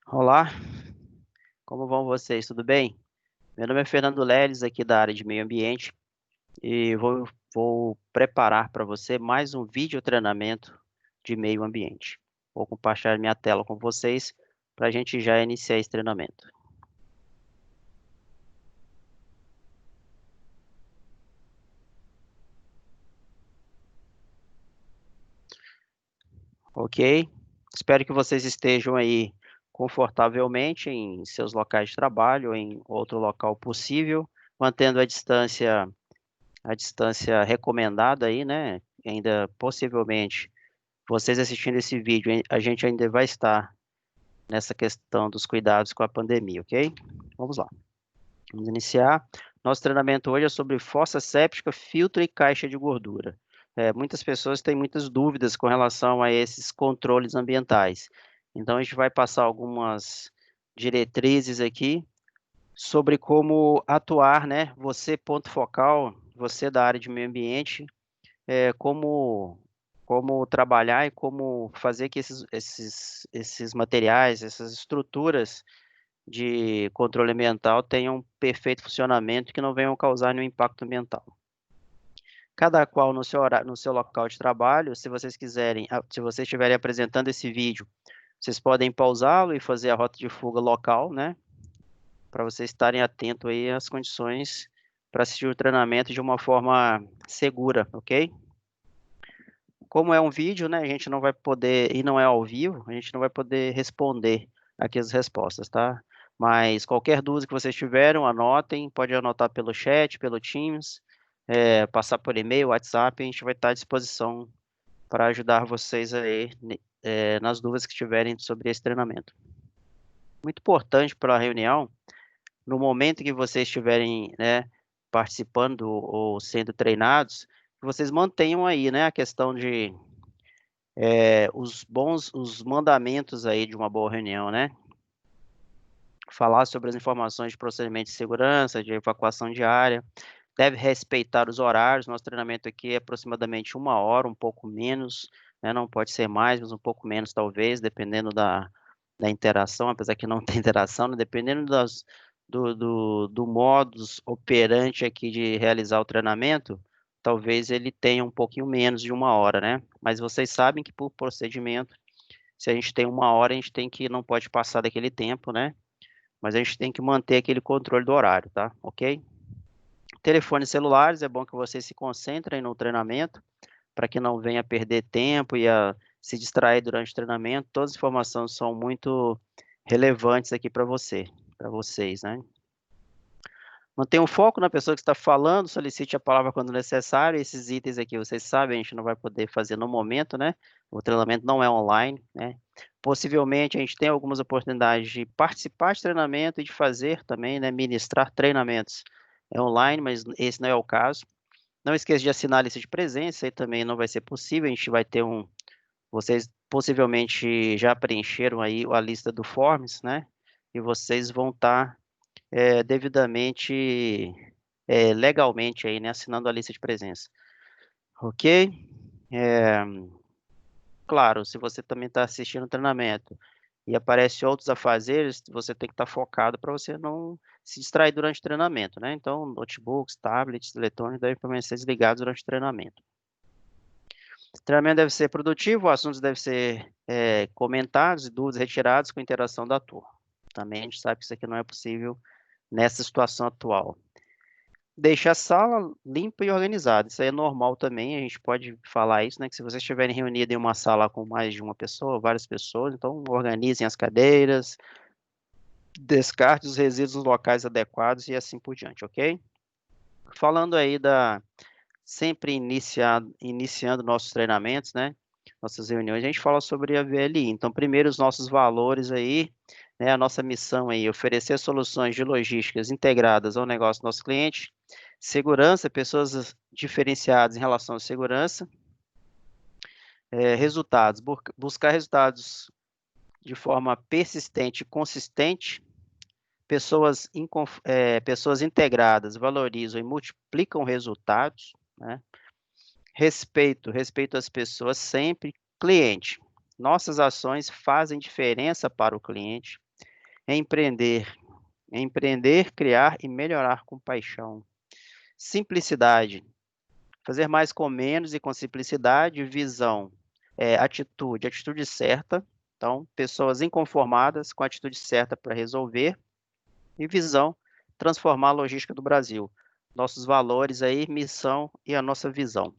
Olá, como vão vocês? Tudo bem? Meu nome é Fernando Leles, aqui da área de meio ambiente, e vou preparar para você mais um vídeo treinamento de meio ambiente. Vou compartilhar minha tela com vocês para a gente já iniciar esse treinamento. Ok? Espero que vocês estejam aí confortavelmente em seus locais de trabalho ou em outro local possível, mantendo a distância recomendada aí, né? Ainda possivelmente vocês assistindo esse vídeo, a gente ainda vai estar nessa questão dos cuidados com a pandemia, ok? Vamos lá. Vamos iniciar. Nosso treinamento hoje é sobre fossa séptica, filtro e caixa de gordura. Muitas pessoas têm muitas dúvidas com relação a esses controles ambientais. Então, a gente vai passar algumas diretrizes aqui sobre como atuar, né? Você, ponto focal, você da área de meio ambiente, como trabalhar e como fazer que esses materiais, essas estruturas de controle ambiental tenham perfeito funcionamento e que não venham causar nenhum impacto ambiental. Cada qual no seu horário, no seu local de trabalho, se vocês quiserem, se vocês estiverem apresentando esse vídeo, vocês podem pausá-lo e fazer a rota de fuga local, né? Para vocês estarem atentos aí às condições para assistir o treinamento de uma forma segura, ok? Como é um vídeo, né, a gente não vai poder, e não é ao vivo, a gente não vai poder responder aqui as respostas, tá? Mas qualquer dúvida que vocês tiverem, anotem, pode anotar pelo chat, pelo Teams, passar por e-mail, WhatsApp, a gente vai estar à disposição para ajudar vocês aí, nas dúvidas que tiverem sobre esse treinamento. Muito importante para a reunião, no momento que vocês estiverem, né, participando ou sendo treinados, que vocês mantenham aí, né, a questão de os mandamentos aí de uma boa reunião, né? Falar sobre as informações de procedimento de segurança, de evacuação diária, deve respeitar os horários. Nosso treinamento aqui é aproximadamente 1 hora, um pouco menos, né? Não pode ser mais, mas um pouco menos talvez, dependendo da interação, apesar que não tem interação, né? Dependendo do modus operandi aqui de realizar o treinamento, talvez ele tenha um pouquinho menos de 1 hora, né? Mas vocês sabem que por procedimento, se a gente tem 1 hora, a gente tem que, não pode passar daquele tempo, né? Mas a gente tem que manter aquele controle do horário, tá? Ok? Telefones celulares, é bom que vocês se concentrem no treinamento, para que não venha perder tempo e se distrair durante o treinamento. Todas as informações são muito relevantes aqui para vocês, né? Mantenha o foco na pessoa que está falando, solicite a palavra quando necessário. Esses itens aqui, vocês sabem, a gente não vai poder fazer no momento, né? O treinamento não é online, né? Possivelmente a gente tem algumas oportunidades de participar de treinamento e de fazer também, né? Ministrar treinamentos online, mas esse não é o caso. Não esqueça de assinar a lista de presença, aí também não vai ser possível. A gente vai ter vocês possivelmente já preencheram aí a lista do Forms, né? E vocês vão estar devidamente, legalmente aí, né, assinando a lista de presença. Ok? É, claro, se você também está assistindo o treinamento e aparece outros afazeres, você tem que estar focado para você não se distrair durante o treinamento, né? Então, notebooks, tablets, eletrônicos devem permanecer desligados durante o treinamento. O treinamento deve ser produtivo, assuntos devem ser comentados, dúvidas retiradas com interação da turma. Também a gente sabe que isso aqui não é possível nessa situação atual. Deixa a sala limpa e organizada. Isso aí é normal também, a gente pode falar isso, né? Que se vocês estiverem reunidos em uma sala com mais de uma pessoa, várias pessoas, então organizem as cadeiras, descarte os resíduos nos locais adequados e assim por diante, ok? Falando aí sempre iniciando nossos treinamentos, né? Nossas reuniões, a gente fala sobre a VLI. Então, primeiro os nossos valores aí, né? A nossa missão aí, oferecer soluções de logísticas integradas ao negócio do nosso cliente, segurança, pessoas diferenciadas em relação à segurança, resultados, buscar resultados de forma persistente e consistente, pessoas integradas valorizam e multiplicam resultados, né? Respeito às pessoas sempre. Cliente, nossas ações fazem diferença para o cliente. Empreender. Empreender, criar e melhorar com paixão. Simplicidade. Fazer mais com menos e com simplicidade. Visão. Atitude. Atitude certa. Então, pessoas inconformadas com a atitude certa para resolver. E visão. Transformar a logística do Brasil. Nossos valores aí, missão e a nossa visão.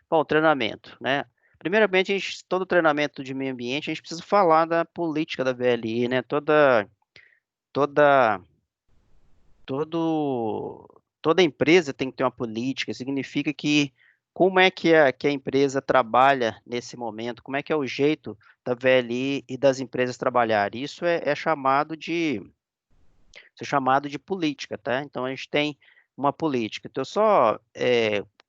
Bom, treinamento, né? Primeiramente, todo treinamento de meio ambiente, a gente precisa falar da política da VLI, né? Toda, toda empresa tem que ter uma política, significa que como é que a empresa trabalha nesse momento, como é que é o jeito da VLI e das empresas trabalharem. Isso é chamado de política, tá? Então, a gente tem uma política. Então, só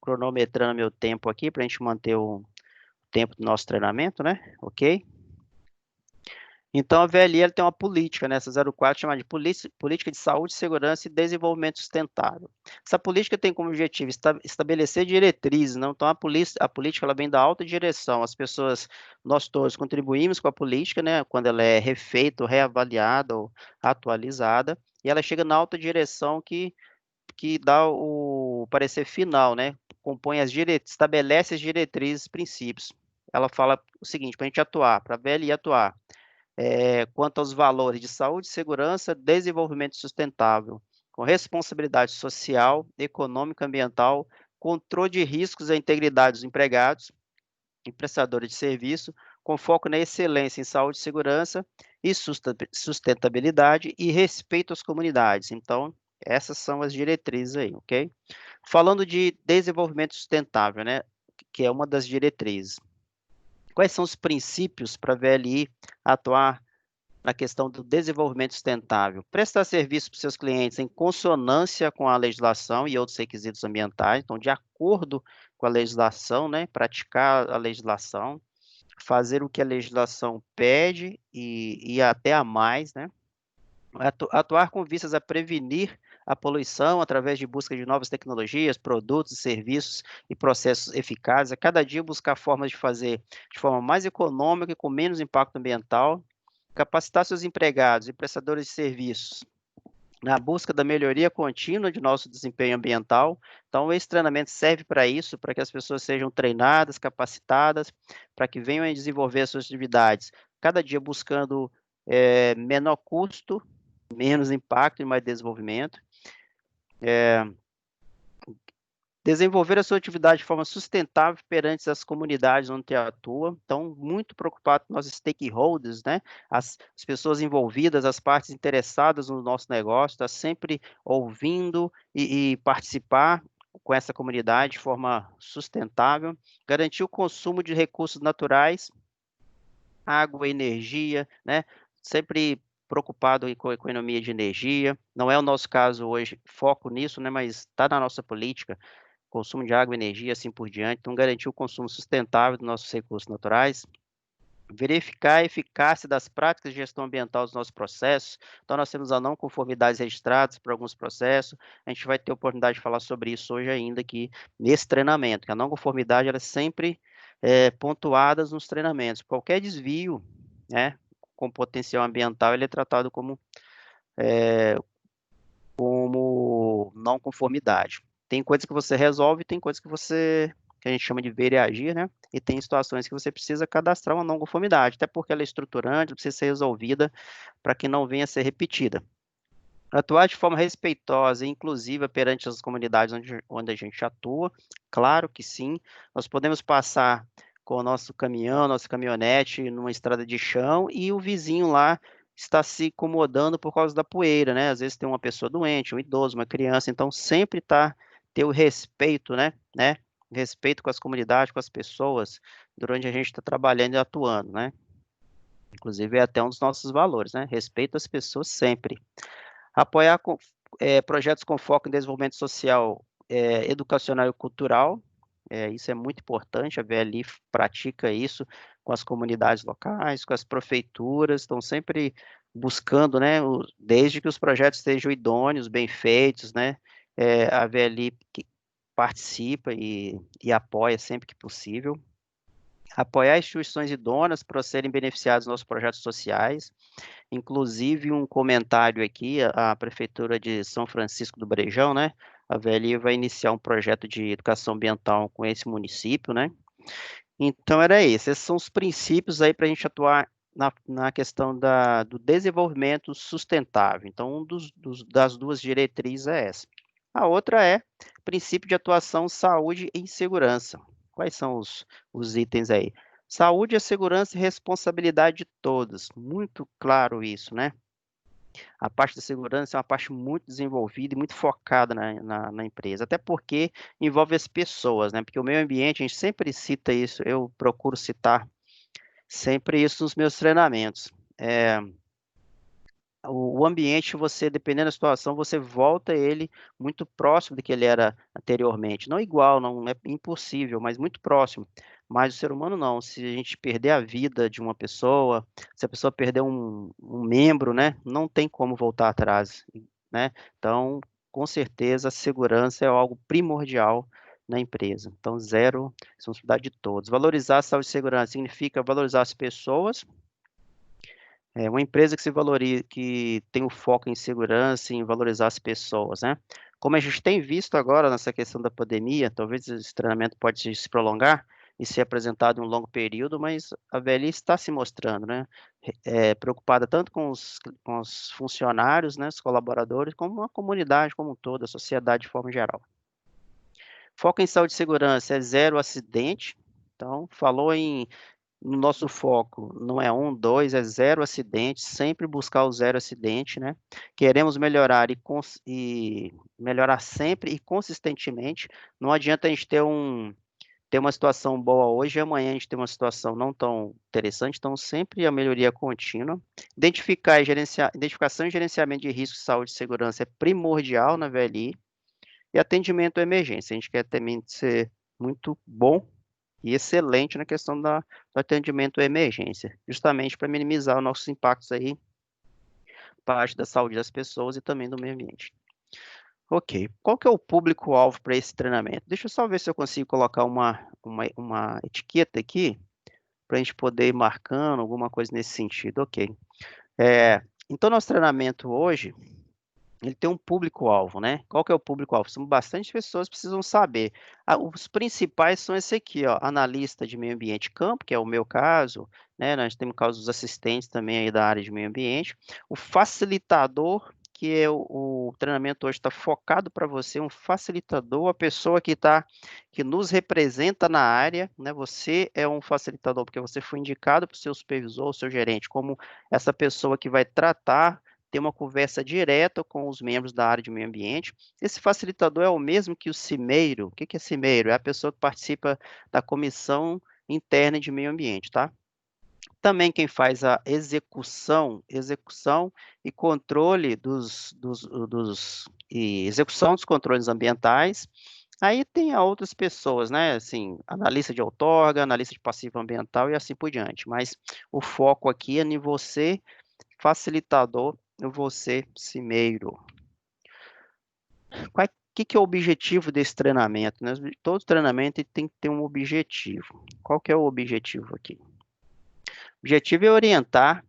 cronometrando meu tempo aqui para a gente manter o tempo do nosso treinamento, né? Ok? Então, a VLI ela tem uma política, né? Essa 04 chamada de Política de Saúde, Segurança e Desenvolvimento Sustentável. Essa política tem como objetivo estabelecer diretrizes, não? Então, a política ela vem da alta direção. As pessoas, nós todos contribuímos com a política, né? Quando ela é refeita, ou reavaliada ou atualizada, e ela chega na alta direção que dá o parecer final, né? Estabelece as diretrizes, princípios. Ela fala o seguinte, para a gente atuar, para a VLI atuar, quanto aos valores de saúde, segurança, desenvolvimento sustentável, com responsabilidade social, econômica, ambiental, controle de riscos à integridade dos empregados e prestadores de serviço, com foco na excelência em saúde, segurança e sustentabilidade e respeito às comunidades. Então, essas são as diretrizes aí, ok? Falando de desenvolvimento sustentável, né, que é uma das diretrizes. Quais são os princípios para a VLI atuar na questão do desenvolvimento sustentável? Prestar serviço para os seus clientes em consonância com a legislação e outros requisitos ambientais, então, de acordo com a legislação, né, praticar a legislação, fazer o que a legislação pede e até a mais, né? Atuar com vistas a prevenir a poluição através de busca de novas tecnologias, produtos, serviços e processos eficazes. A cada dia buscar formas de fazer de forma mais econômica e com menos impacto ambiental. Capacitar seus empregados e prestadores de serviços na busca da melhoria contínua de nosso desempenho ambiental. Então, esse treinamento serve para isso, para que as pessoas sejam treinadas, capacitadas, para que venham a desenvolver as suas atividades, cada dia buscando menor custo, menos impacto e mais desenvolvimento. Desenvolver a sua atividade de forma sustentável perante as comunidades onde atua. Então, muito preocupado com nossos stakeholders, né? As pessoas envolvidas, as partes interessadas no nosso negócio, está sempre ouvindo e participar com essa comunidade de forma sustentável. Garantir o consumo de recursos naturais, água, energia, né? Sempre preocupado com a economia de energia. Não é o nosso caso hoje, foco nisso, né? Mas está na nossa política, consumo de água, energia, assim por diante. Então, garantir o consumo sustentável dos nossos recursos naturais. Verificar a eficácia das práticas de gestão ambiental dos nossos processos. Então, nós temos a não conformidades registradas para alguns processos. A gente vai ter a oportunidade de falar sobre isso hoje ainda aqui nesse treinamento, que a não conformidade ela é sempre pontuada nos treinamentos. Qualquer desvio, né, com potencial ambiental, ele é tratado como não conformidade. Tem coisas que você resolve, tem coisas que a gente chama de ver e agir, né? E tem situações que você precisa cadastrar uma não conformidade, até porque ela é estruturante, precisa ser resolvida para que não venha a ser repetida. Atuar de forma respeitosa e inclusiva perante as comunidades onde a gente atua, claro que sim. Nós podemos passar com o nosso caminhão, nossa caminhonete numa estrada de chão e o vizinho lá está se incomodando por causa da poeira, né? Às vezes tem uma pessoa doente, um idoso, uma criança, então sempre ter o respeito, né? Respeito com as comunidades, com as pessoas, durante a gente está trabalhando e atuando, né? Inclusive é até um dos nossos valores, né? Respeito às pessoas sempre. Apoiar projetos com foco em desenvolvimento social, educacional e cultural. Isso é muito importante, a VLI pratica isso com as comunidades locais, com as prefeituras, estão sempre buscando, né, desde que os projetos estejam idôneos, bem feitos, né, a VLI participa e apoia sempre que possível. Apoiar instituições idôneas para serem beneficiadas nos nossos projetos sociais. Inclusive, um comentário aqui, a Prefeitura de São Francisco do Brejão, né? A VLI vai iniciar um projeto de educação ambiental com esse município, né? Então, era isso. Esses são os princípios aí para a gente atuar na questão do desenvolvimento sustentável. Então, das duas diretrizes é essa. A outra é princípio de atuação, saúde e segurança. Quais são os itens aí? Saúde, a segurança e responsabilidade de todos. Muito claro isso, né? A parte da segurança é uma parte muito desenvolvida e muito focada na empresa, até porque envolve as pessoas, né? Porque o meio ambiente, a gente sempre cita isso, eu procuro citar sempre isso nos meus treinamentos. O ambiente, você, dependendo da situação, você volta ele muito próximo do que ele era anteriormente. Não igual, não é impossível, mas muito próximo. Mas o ser humano não. Se a gente perder a vida de uma pessoa, se a pessoa perder um membro, né, não tem como voltar atrás, né? Então, com certeza, a segurança é algo primordial na empresa. Então, zero responsabilidade de todos. Valorizar a saúde e segurança significa valorizar as pessoas. Uma empresa que se valoriza, que tem o foco em segurança, em valorizar as pessoas, né? Como a gente tem visto agora nessa questão da pandemia, talvez esse treinamento pode se prolongar e ser apresentado em um longo período, mas a VLI está se mostrando, né? Preocupada tanto com os funcionários, né, os colaboradores, como a comunidade como um todo, a sociedade de forma geral. Foco em saúde e segurança é zero acidente. Então, falou no nosso foco não é um, dois, é zero acidente, sempre buscar o zero acidente, né? Queremos melhorar e melhorar sempre e consistentemente. Não adianta a gente ter uma situação boa hoje e amanhã a gente ter uma situação não tão interessante, então sempre a melhoria contínua. Identificação e gerenciamento de riscos de saúde e segurança é primordial na VLI. E atendimento à emergência. A gente quer também ser muito bom e excelente na questão do atendimento à emergência, justamente para minimizar os nossos impactos aí, parte da saúde das pessoas e também do meio ambiente. Ok, qual que é o público-alvo para esse treinamento? Deixa eu só ver se eu consigo colocar uma etiqueta aqui, para a gente poder ir marcando alguma coisa nesse sentido. Ok. Então, nosso treinamento hoje, ele tem um público-alvo, né? Qual que é o público-alvo? São bastante pessoas que precisam saber. Os principais são esse aqui, ó, analista de meio ambiente e campo, que é o meu caso, né? Nós temos casos dos assistentes também aí da área de meio ambiente. O facilitador, que é o treinamento hoje está focado para você, um facilitador, a pessoa que nos representa na área, né? Você é um facilitador porque você foi indicado para o seu supervisor, o seu gerente, como essa pessoa que vai tratar ter uma conversa direta com os membros da área de meio ambiente. Esse facilitador é o mesmo que o cimeiro. O que que é cimeiro? É a pessoa que participa da comissão interna de meio ambiente, tá? Também quem faz a execução e controle e execução dos controles ambientais. Aí tem outras pessoas, né? Assim, analista de outorga, analista de passivo ambiental e assim por diante. Mas o foco aqui é em você facilitador, eu vou ser cimeiro. O que é o objetivo desse treinamento, né? Todo treinamento tem que ter um objetivo. Qual que é o objetivo aqui? O objetivo é orientar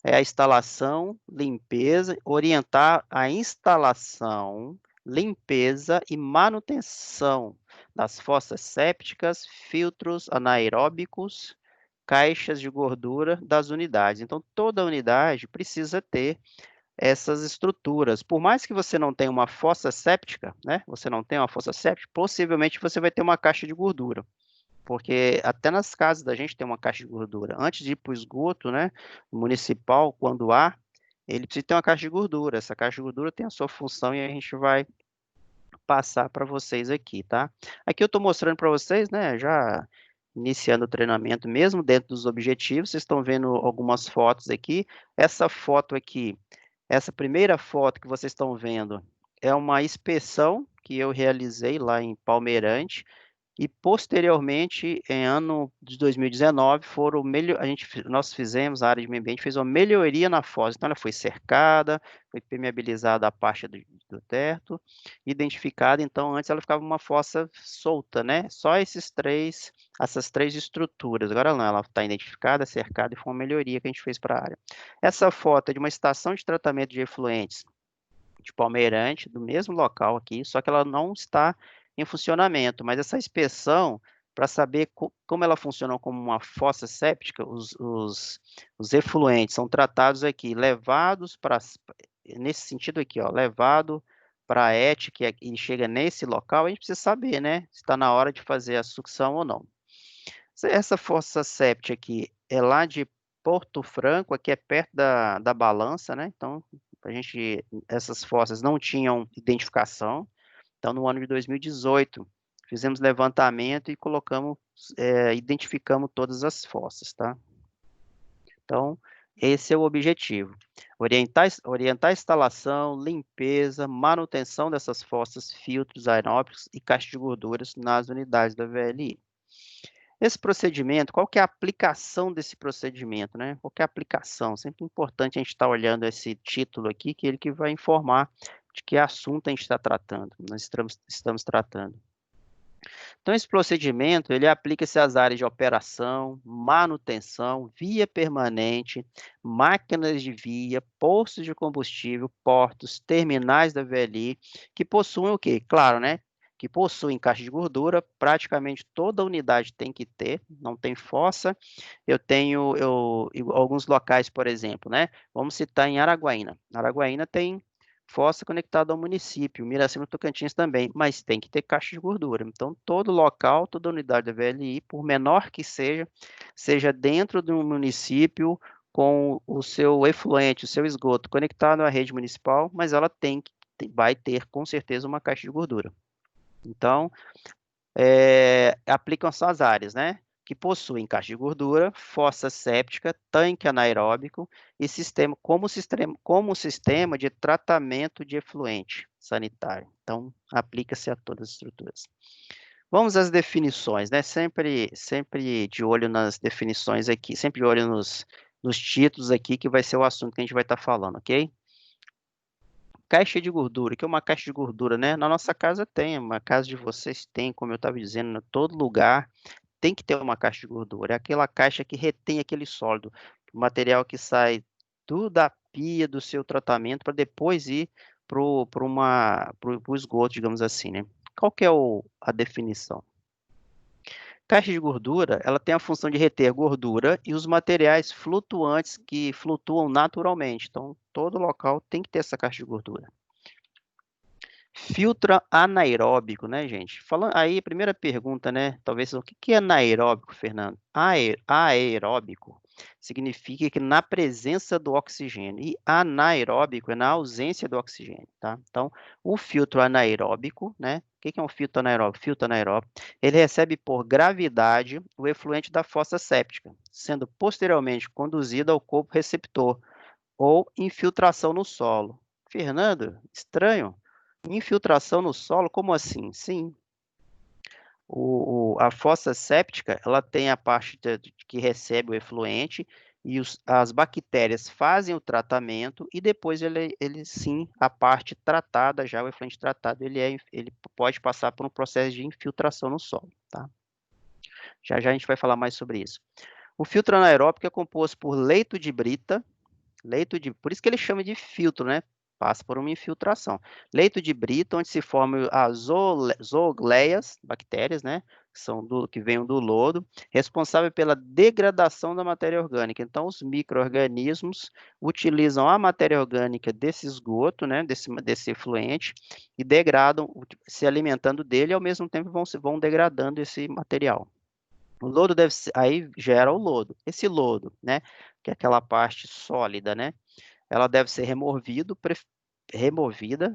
a instalação, limpeza, orientar a instalação, limpeza e manutenção das fossas sépticas, filtros anaeróbicos, caixas de gordura das unidades. Então, toda unidade precisa ter essas estruturas. Por mais que você não tenha uma fossa séptica, né? Você não tenha uma fossa séptica, possivelmente você vai ter uma caixa de gordura. Porque até nas casas da gente tem uma caixa de gordura. Antes de ir para o esgoto, né, municipal, quando há, ele precisa ter uma caixa de gordura. Essa caixa de gordura tem a sua função e a gente vai passar para vocês aqui, tá? Aqui eu estou mostrando para vocês, né, já iniciando o treinamento, mesmo dentro dos objetivos, vocês estão vendo algumas fotos aqui. Essa foto aqui, essa primeira foto que vocês estão vendo, é uma inspeção que eu realizei lá em Palmeirante, e posteriormente, em ano de 2019, nós fizemos, a área de meio ambiente fez uma melhoria na fossa, então ela foi cercada, foi permeabilizada a parte do teto, identificada, então antes ela ficava uma fossa solta, né, só essas 3 estruturas, agora não, ela está identificada, cercada e foi uma melhoria que a gente fez para a área. Essa foto é de uma estação de tratamento de efluentes de Palmeirante, do mesmo local aqui, só que ela não está em funcionamento, mas essa inspeção, para saber como ela funciona como uma fossa séptica, os efluentes são tratados aqui, levados para, nesse sentido aqui, ó, levado para a ET, e chega nesse local, a gente precisa saber, né, se está na hora de fazer a sucção ou não. Essa fossa séptica aqui é lá de Porto Franco, aqui é perto da Balança, né, então essas fossas não tinham identificação, então no ano de 2018 fizemos levantamento e identificamos todas as fossas, tá? Então, esse é o objetivo, orientar a instalação, limpeza, manutenção dessas fossas, filtros aeróbicos e caixas de gorduras nas unidades da VLI. Esse procedimento, qual que é a aplicação desse procedimento, né? Qual que é a aplicação? Sempre importante a gente estar olhando esse título aqui, que ele que vai informar de que assunto a gente está tratando, nós estamos tratando. Então, esse procedimento, ele aplica-se às áreas de operação, manutenção, via permanente, máquinas de via, postos de combustível, portos, terminais da VLI, que possuem o quê? Claro, né? Que possuem caixa de gordura, praticamente toda unidade tem que ter, não tem fossa. Alguns locais, por exemplo, né? Vamos citar em Araguaína. Araguaína tem fossa conectada ao município, Miracema Tocantins também, mas tem que ter caixa de gordura. Então, todo local, toda unidade da VLI, por menor que seja dentro de um município com o seu efluente, o seu esgoto conectado à rede municipal, mas ela vai ter com certeza uma caixa de gordura. Então, aplicam-se as áreas, né? Que possuem caixa de gordura, fossa séptica, tanque anaeróbico e como sistema de tratamento de efluente sanitário. Então, aplica-se a todas as estruturas. Vamos às definições, né? Sempre de olho nas definições aqui, sempre de olho nos títulos aqui, que vai ser o assunto que a gente vai estar falando, ok? Caixa de gordura, que é uma caixa de gordura, né? Na nossa casa tem, uma casa de vocês tem, como eu estava dizendo, em todo lugar tem que ter uma caixa de gordura. É aquela caixa que retém aquele sólido, o material que sai da pia do seu tratamento para depois ir para o esgoto, digamos assim, né? Qual que é a definição? Caixa de gordura, ela tem a função de reter gordura e os materiais flutuantes que flutuam naturalmente. Então, todo local tem que ter essa caixa de gordura. Filtro anaeróbico, né, gente? Falando aí, primeira pergunta, né? Talvez o que é anaeróbico, Fernando? Aeróbico significa que na presença do oxigênio e anaeróbico é na ausência do oxigênio, tá? Então, o filtro anaeróbico, né? O que é um filtro anaeróbico? Filtro anaeróbico, ele recebe por gravidade o efluente da fossa séptica, sendo posteriormente conduzido ao corpo receptor ou infiltração no solo. Fernando, estranho. Infiltração no solo, como assim? Sim, a fossa séptica, ela tem a parte que recebe o efluente e as bactérias fazem o tratamento e depois ele sim, a parte tratada, já o efluente tratado, ele pode passar por um processo de infiltração no solo, tá? Já já a gente vai falar mais sobre isso. O filtro anaeróbico é composto por leito de brita, por isso que ele chama de filtro, né? Passa por uma infiltração. Leito de brita, onde se formam as zoogleias, bactérias, né? Que vêm do lodo, responsável pela degradação da matéria orgânica. Então, os micro-organismos utilizam a matéria orgânica desse esgoto, né? Desse efluente, e degradam, se alimentando dele, e ao mesmo tempo vão degradando esse material. O lodo aí gera o lodo. Esse lodo, né? Que é aquela parte sólida, né? Ela deve ser removida,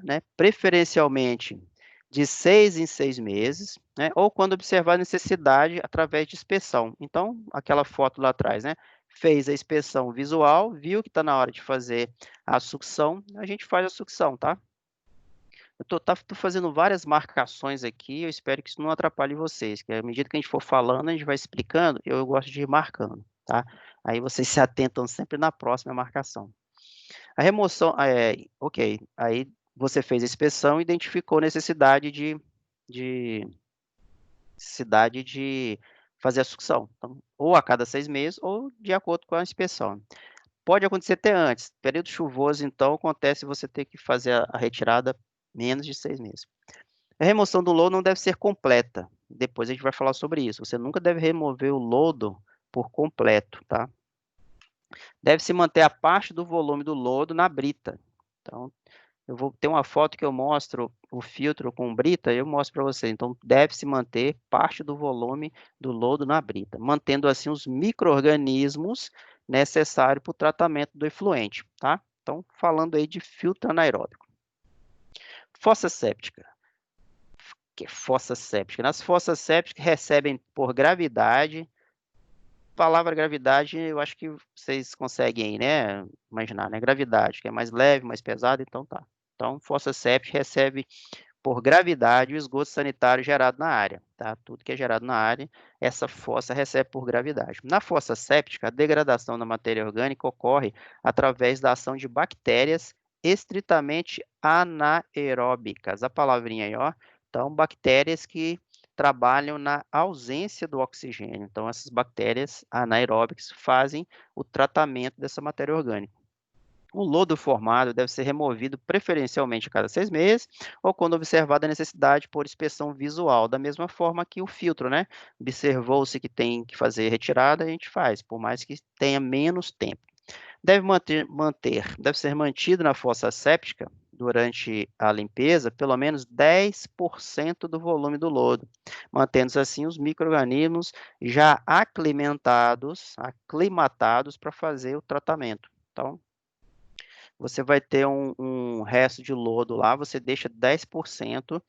né, preferencialmente de 6 em 6 meses, né, ou quando observar a necessidade através de inspeção. Então, aquela foto lá atrás, né, fez a inspeção visual, viu que está na hora de fazer a sucção, a gente faz a sucção, tá? tô fazendo várias marcações aqui, eu espero que isso não atrapalhe vocês, que à medida que a gente for falando, a gente vai explicando, eu gosto de ir marcando, tá? Aí vocês se atentam sempre na próxima marcação. A remoção, ok, aí você fez a inspeção e identificou de necessidade de fazer a sucção, então, ou a cada 6 meses ou de acordo com a inspeção. Pode acontecer até antes, período chuvoso, então, acontece você ter que fazer a retirada menos de 6 meses. A remoção do lodo não deve ser completa, depois a gente vai falar sobre isso, você nunca deve remover o lodo por completo, tá? Deve-se manter a parte do volume do lodo na brita. Então, eu vou ter uma foto que eu mostro o filtro com brita, eu mostro para você. Então, deve-se manter parte do volume do lodo na brita, mantendo assim os micro-organismos necessários para o tratamento do efluente, tá? Então, falando aí de filtro anaeróbico. Fossa séptica. Que é fossa séptica? Nas fossas sépticas recebem por gravidade. Palavra gravidade, eu acho que vocês conseguem, né, imaginar, né? Gravidade, que é mais leve, mais pesado, então tá. Então, fossa séptica recebe por gravidade o esgoto sanitário gerado na área, tá? Tudo que é gerado na área, essa fossa recebe por gravidade. Na fossa séptica, a degradação da matéria orgânica ocorre através da ação de bactérias estritamente anaeróbicas. A palavrinha aí, ó. Então, bactérias que trabalham na ausência do oxigênio. Então, essas bactérias anaeróbicas fazem o tratamento dessa matéria orgânica. O lodo formado deve ser removido preferencialmente a cada 6 meses ou quando observada a necessidade por inspeção visual, da mesma forma que o filtro, né? Observou-se que tem que fazer retirada, a gente faz, por mais que tenha menos tempo. Deve ser mantido na fossa séptica durante a limpeza pelo menos 10% do volume do lodo, mantendo-se assim os micro-organismos já aclimatados para fazer o tratamento. Então, você vai ter um resto de lodo lá, você deixa 10%,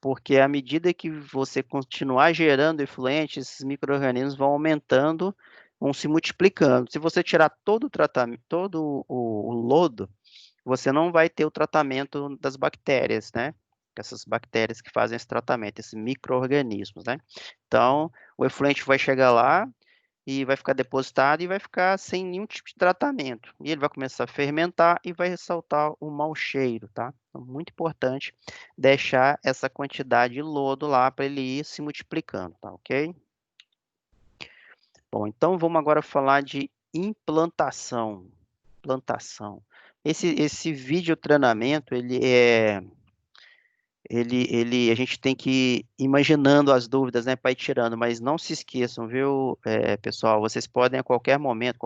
porque à medida que você continuar gerando efluente, esses micro-organismos vão aumentando, vão se multiplicando. Se você tirar todo o tratamento, todo o lodo, você não vai ter o tratamento das bactérias, né? Essas bactérias que fazem esse tratamento, esses micro-organismos, né? Então, o efluente vai chegar lá, e vai ficar depositado e vai ficar sem nenhum tipo de tratamento. E ele vai começar a fermentar e vai ressaltar o mau cheiro, tá? Então, muito importante deixar essa quantidade de lodo lá para ele ir se multiplicando, tá ok? Bom, então vamos agora falar de implantação. Plantação. Esse vídeo treinamento, a gente tem que ir imaginando as dúvidas, né, para ir tirando, mas não se esqueçam, viu, pessoal, vocês podem a qualquer momento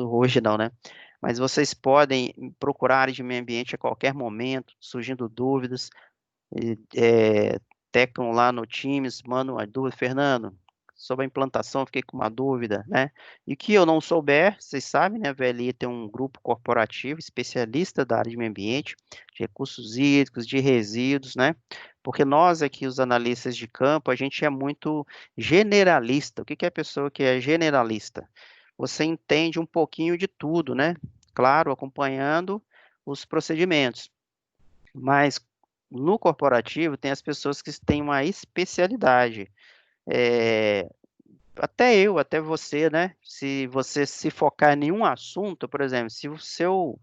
hoje não, né, mas vocês podem procurar a área de meio ambiente a qualquer momento, surgindo dúvidas, teclam lá no Teams, mandam uma dúvida, Fernando, sobre a implantação, fiquei com uma dúvida, né? E o que eu não souber, vocês sabem, né? A VLI tem um grupo corporativo especialista da área de meio ambiente, de recursos hídricos, de resíduos, né? Porque nós aqui, os analistas de campo, a gente é muito generalista. O que é a pessoa que é generalista? Você entende um pouquinho de tudo, né? Claro, acompanhando os procedimentos. Mas no corporativo tem as pessoas que têm uma especialidade. É, até você, né? Se você se focar em nenhum assunto, por exemplo, se o seu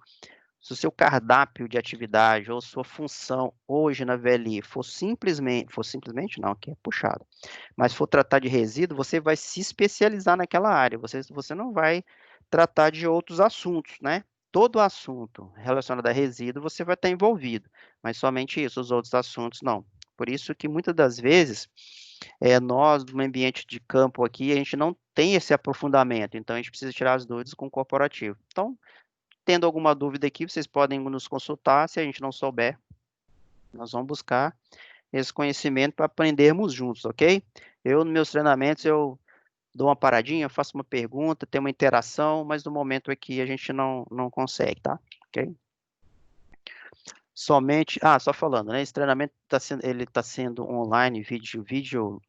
cardápio de atividade ou sua função hoje na VLI for simplesmente não, que é puxado, mas for tratar de resíduo, você vai se especializar naquela área, você não vai tratar de outros assuntos, né? Todo assunto relacionado a resíduo você vai estar envolvido, mas somente isso, os outros assuntos não. Por isso que muitas das vezes nós, no ambiente de campo aqui, a gente não tem esse aprofundamento, então a gente precisa tirar as dúvidas com o corporativo. Então, tendo alguma dúvida aqui, vocês podem nos consultar, se a gente não souber, nós vamos buscar esse conhecimento para aprendermos juntos, ok? Eu, nos meus treinamentos, eu dou uma paradinha, faço uma pergunta, tem uma interação, mas no momento aqui a gente não consegue, tá? Ok? Só falando, né? Esse treinamento ele está sendo online, vídeo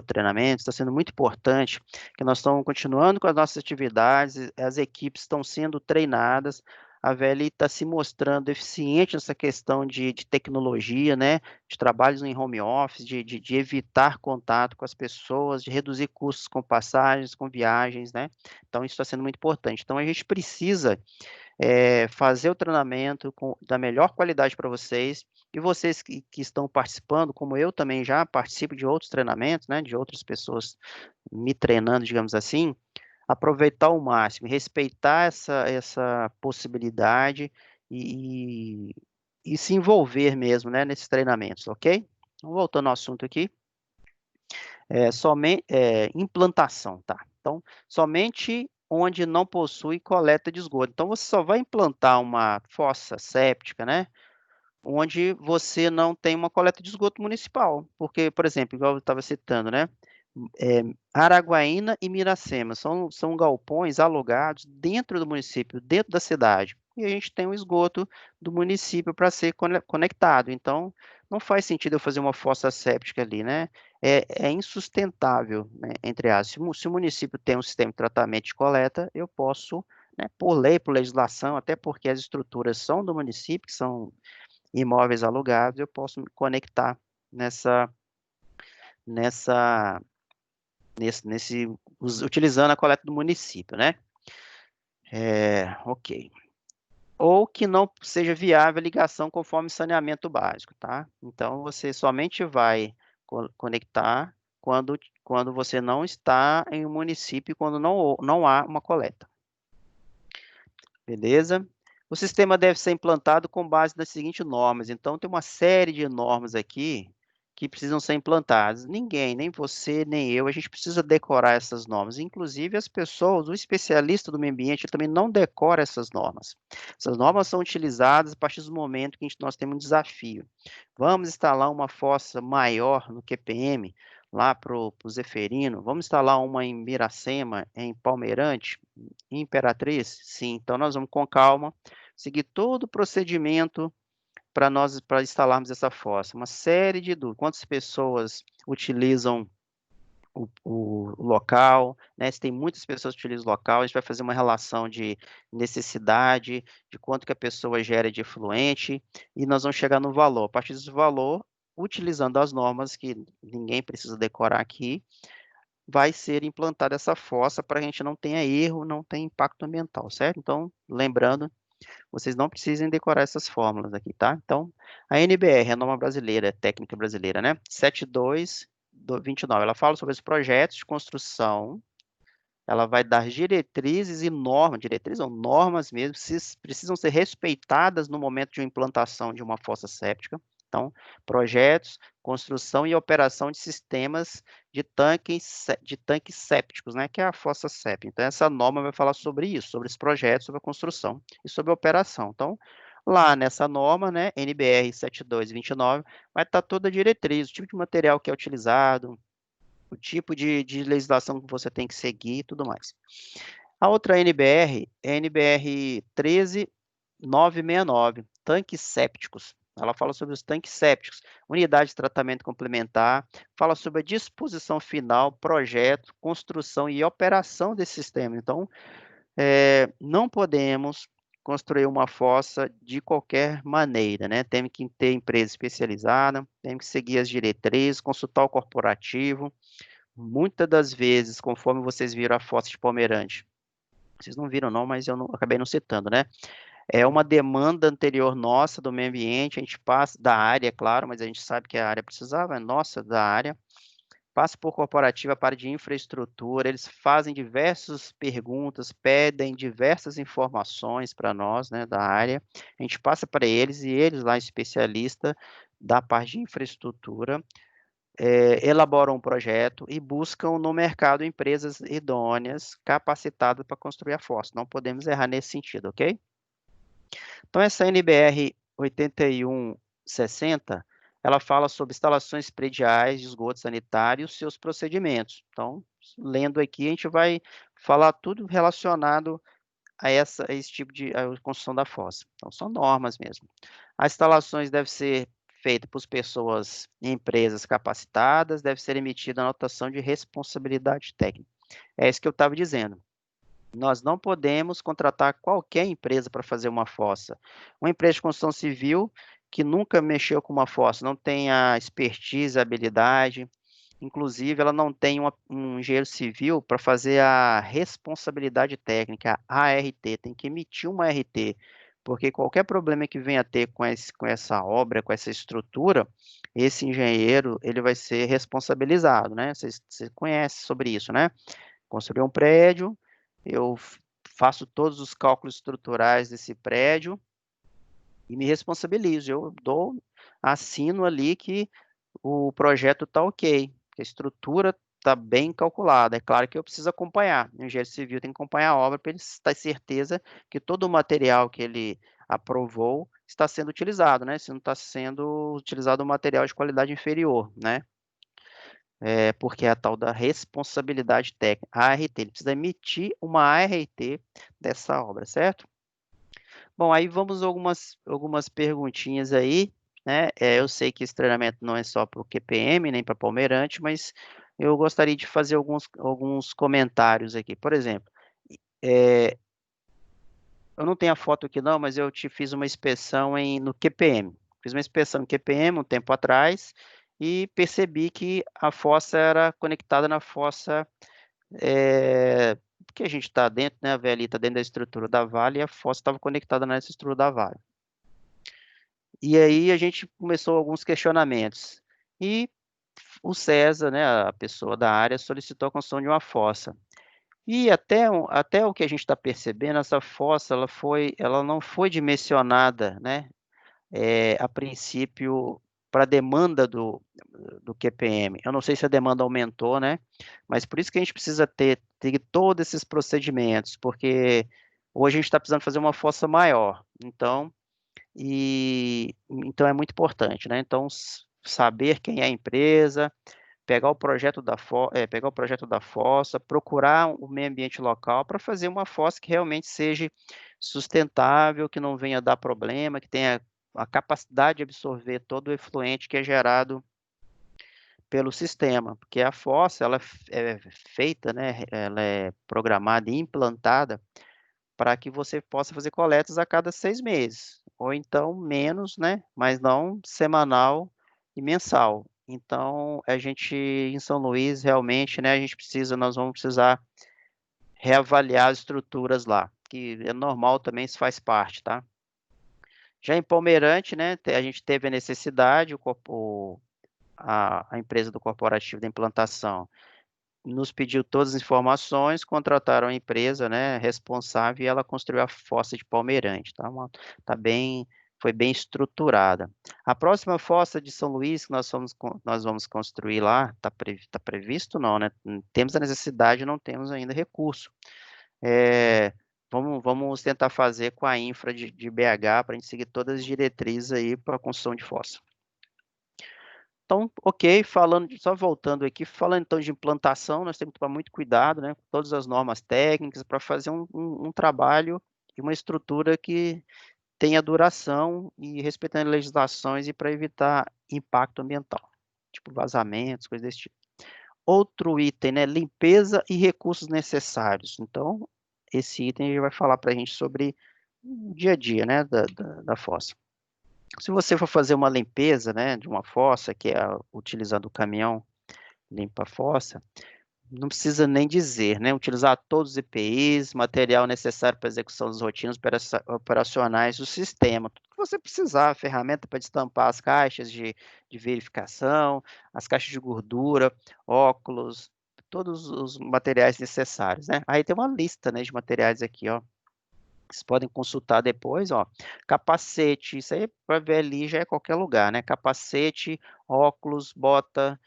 treinamento, está sendo muito importante, que nós estamos continuando com as nossas atividades, as equipes estão sendo treinadas a VLI está se mostrando eficiente nessa questão de tecnologia, né, de trabalhos em home office, de evitar contato com as pessoas, de reduzir custos com passagens, com viagens, né? Então, isso está sendo muito importante. Então, a gente precisa fazer o treinamento da melhor qualidade para vocês, e vocês que estão participando, como eu também já participo de outros treinamentos, né, de outras pessoas me treinando, digamos assim, aproveitar ao máximo, respeitar essa possibilidade e, e se envolver mesmo, né, nesses treinamentos, ok? Então, voltando ao assunto aqui, implantação, tá? Então, somente onde não possui coleta de esgoto. Então, você só vai implantar uma fossa séptica, né, onde você não tem uma coleta de esgoto municipal, porque, por exemplo, igual eu estava citando, né, Araguaína e Miracema são galpões alugados dentro do município, dentro da cidade, e a gente tem um esgoto do município para ser conectado, então não faz sentido eu fazer uma fossa séptica ali, né? É insustentável, né, entre aspas. Se o município tem um sistema de tratamento de coleta, eu posso, né, por lei, por legislação, até porque as estruturas são do município, que são imóveis alugados, eu posso me conectar nessa, nessa, utilizando a coleta do município, né? Ok. Ou que não seja viável a ligação conforme saneamento básico, tá? Então, você somente vai conectar quando você não está em um município, quando não há uma coleta. Beleza? O sistema deve ser implantado com base nas seguintes normas. Então, tem uma série de normas aqui que precisam ser implantadas. Ninguém, nem você, nem eu, a gente precisa decorar essas normas. Inclusive, as pessoas, o especialista do meio ambiente, ele também não decora essas normas. Essas normas são utilizadas a partir do momento que nós temos um desafio. Vamos instalar uma fossa maior no QPM, lá para o Zeferino. Vamos instalar uma em Miracema, em Palmeirante, em Imperatriz? Sim. Então, nós vamos com calma, seguir todo o procedimento para instalarmos essa fossa. Uma série de dúvidas. Quantas pessoas utilizam o local, né? Se tem muitas pessoas que utilizam o local, a gente vai fazer uma relação de necessidade, de quanto que a pessoa gera de efluente, e nós vamos chegar no valor. A partir desse valor, utilizando as normas que ninguém precisa decorar aqui, vai ser implantada essa fossa para que a gente não tenha erro, não tenha impacto ambiental, certo? Então, lembrando, vocês não precisem decorar essas fórmulas aqui, tá? Então, a NBR, a norma brasileira, técnica brasileira, né? 7229, ela fala sobre os projetos de construção, ela vai dar diretrizes e normas, diretrizes ou normas mesmo, precisam ser respeitadas no momento de uma implantação de uma fossa séptica. Então, projetos, construção e operação de sistemas de tanques sépticos, né, que é a fossa séptica. Então, essa norma vai falar sobre isso, sobre os projetos, sobre a construção e sobre a operação. Então, lá nessa norma, né, NBR 7229, vai estar toda a diretriz, o tipo de material que é utilizado, o tipo de legislação que você tem que seguir e tudo mais. A outra NBR é a NBR 13969, tanques sépticos. Ela fala sobre os tanques sépticos, unidade de tratamento complementar, fala sobre a disposição final, projeto, construção e operação desse sistema. Então, não podemos construir uma fossa de qualquer maneira, né? Temos que ter empresa especializada, temos que seguir as diretrizes, consultar o corporativo. Muitas das vezes, conforme vocês viram a fossa de Pomerante, vocês não viram não, mas eu acabei não citando, né? É uma demanda anterior nossa do meio ambiente, a gente passa da área, é claro, mas a gente sabe que a área precisava, é nossa da área, passa por corporativa para de infraestrutura, eles fazem diversas perguntas, pedem diversas informações para nós, né, da área, a gente passa para eles e eles lá, especialista da parte de infraestrutura, elaboram um projeto e buscam no mercado empresas idôneas, capacitadas para construir a fossa. Não podemos errar nesse sentido, ok? Então, essa NBR 8160, ela fala sobre instalações prediais de esgoto sanitário e os seus procedimentos. Então, lendo aqui, a gente vai falar tudo relacionado a esse tipo de construção da fossa. Então, são normas mesmo. As instalações devem ser feitas por pessoas e empresas capacitadas, deve ser emitida a anotação de responsabilidade técnica. É isso que eu estava dizendo. Nós não podemos contratar qualquer empresa para fazer uma fossa. Uma empresa de construção civil que nunca mexeu com uma fossa, não tem a expertise, a habilidade, inclusive ela não tem um engenheiro civil para fazer a responsabilidade técnica, a ART, tem que emitir uma ART, porque qualquer problema que venha a ter com essa obra, com essa estrutura, esse engenheiro ele vai ser responsabilizado, né? Você conhece sobre isso, né? Construir um prédio, eu faço todos os cálculos estruturais desse prédio e me responsabilizo. Assino ali que o projeto está ok, que a estrutura está bem calculada. É claro que eu preciso acompanhar. O engenheiro civil tem que acompanhar a obra para ele ter certeza que todo o material que ele aprovou está sendo utilizado, né? Se não está sendo utilizado um material de qualidade inferior, né? Porque é a tal da responsabilidade técnica, a ART. Ele precisa emitir uma ART dessa obra, certo? Bom, aí vamos algumas perguntinhas aí, né? Eu sei que esse treinamento não é só para o QPM, nem para Palmeirante, mas eu gostaria de fazer alguns comentários aqui. Por exemplo, eh, eu não tenho a foto aqui não, mas eu te fiz uma inspeção no QPM. Fiz uma inspeção no QPM um tempo atrás e percebi que a fossa era conectada na fossa, porque a gente está dentro, né? A VLI está dentro da estrutura da Vale e a fossa estava conectada nessa estrutura da Vale. E aí a gente começou alguns questionamentos. E o César, né, a pessoa da área, solicitou a construção de uma fossa. E até o que a gente está percebendo, essa fossa ela não foi dimensionada, né, a princípio, para a demanda do QPM. Eu não sei se a demanda aumentou, né, mas por isso que a gente precisa ter todos esses procedimentos, porque hoje a gente está precisando fazer uma fossa maior. Então é muito importante, né? Então, saber quem é a empresa, pegar o projeto da fossa, procurar o meio ambiente local para fazer uma fossa que realmente seja sustentável, que não venha dar problema, que tenha a capacidade de absorver todo o efluente que é gerado pelo sistema, porque a fossa ela é feita, né? Ela é programada e implantada para que você possa fazer coletas a cada 6 meses, ou então menos, né, mas não semanal e mensal. Então, a gente em São Luís, realmente, né, nós vamos precisar reavaliar as estruturas lá, que é normal também, isso faz parte, tá? Já em Palmeirante, né, a gente teve a necessidade, a empresa do corporativo da implantação nos pediu todas as informações, contrataram a empresa, né, responsável e ela construiu a fossa de Palmeirante, tá? Tá bem, foi bem estruturada. A próxima fossa de São Luís que nós vamos construir lá, tá previsto não, né? Temos a necessidade, não temos ainda recurso. Vamos tentar fazer com a infra de BH para a gente seguir todas as diretrizes aí para a construção de fossa. Então, ok, só voltando aqui, falando então de implantação, nós temos que tomar muito cuidado, né, com todas as normas técnicas para fazer um trabalho e uma estrutura que tenha duração e respeitando legislações e para evitar impacto ambiental, tipo vazamentos, coisas desse tipo. Outro item, né, limpeza e recursos necessários. Então, esse item vai falar para a gente sobre o dia a dia, né, da fossa. Se você for fazer uma limpeza, né, de uma fossa, que é utilizando o caminhão limpa a fossa, não precisa nem dizer, né, utilizar todos os EPIs, material necessário para execução das rotinas operacionais do sistema, tudo que você precisar, ferramenta para destampar as caixas de verificação, as caixas de gordura, óculos, todos os materiais necessários, né. Aí tem uma lista, né, de materiais aqui, ó, vocês podem consultar depois, ó. Capacete, isso aí para ver ali já é qualquer lugar, né? Capacete, óculos, bota,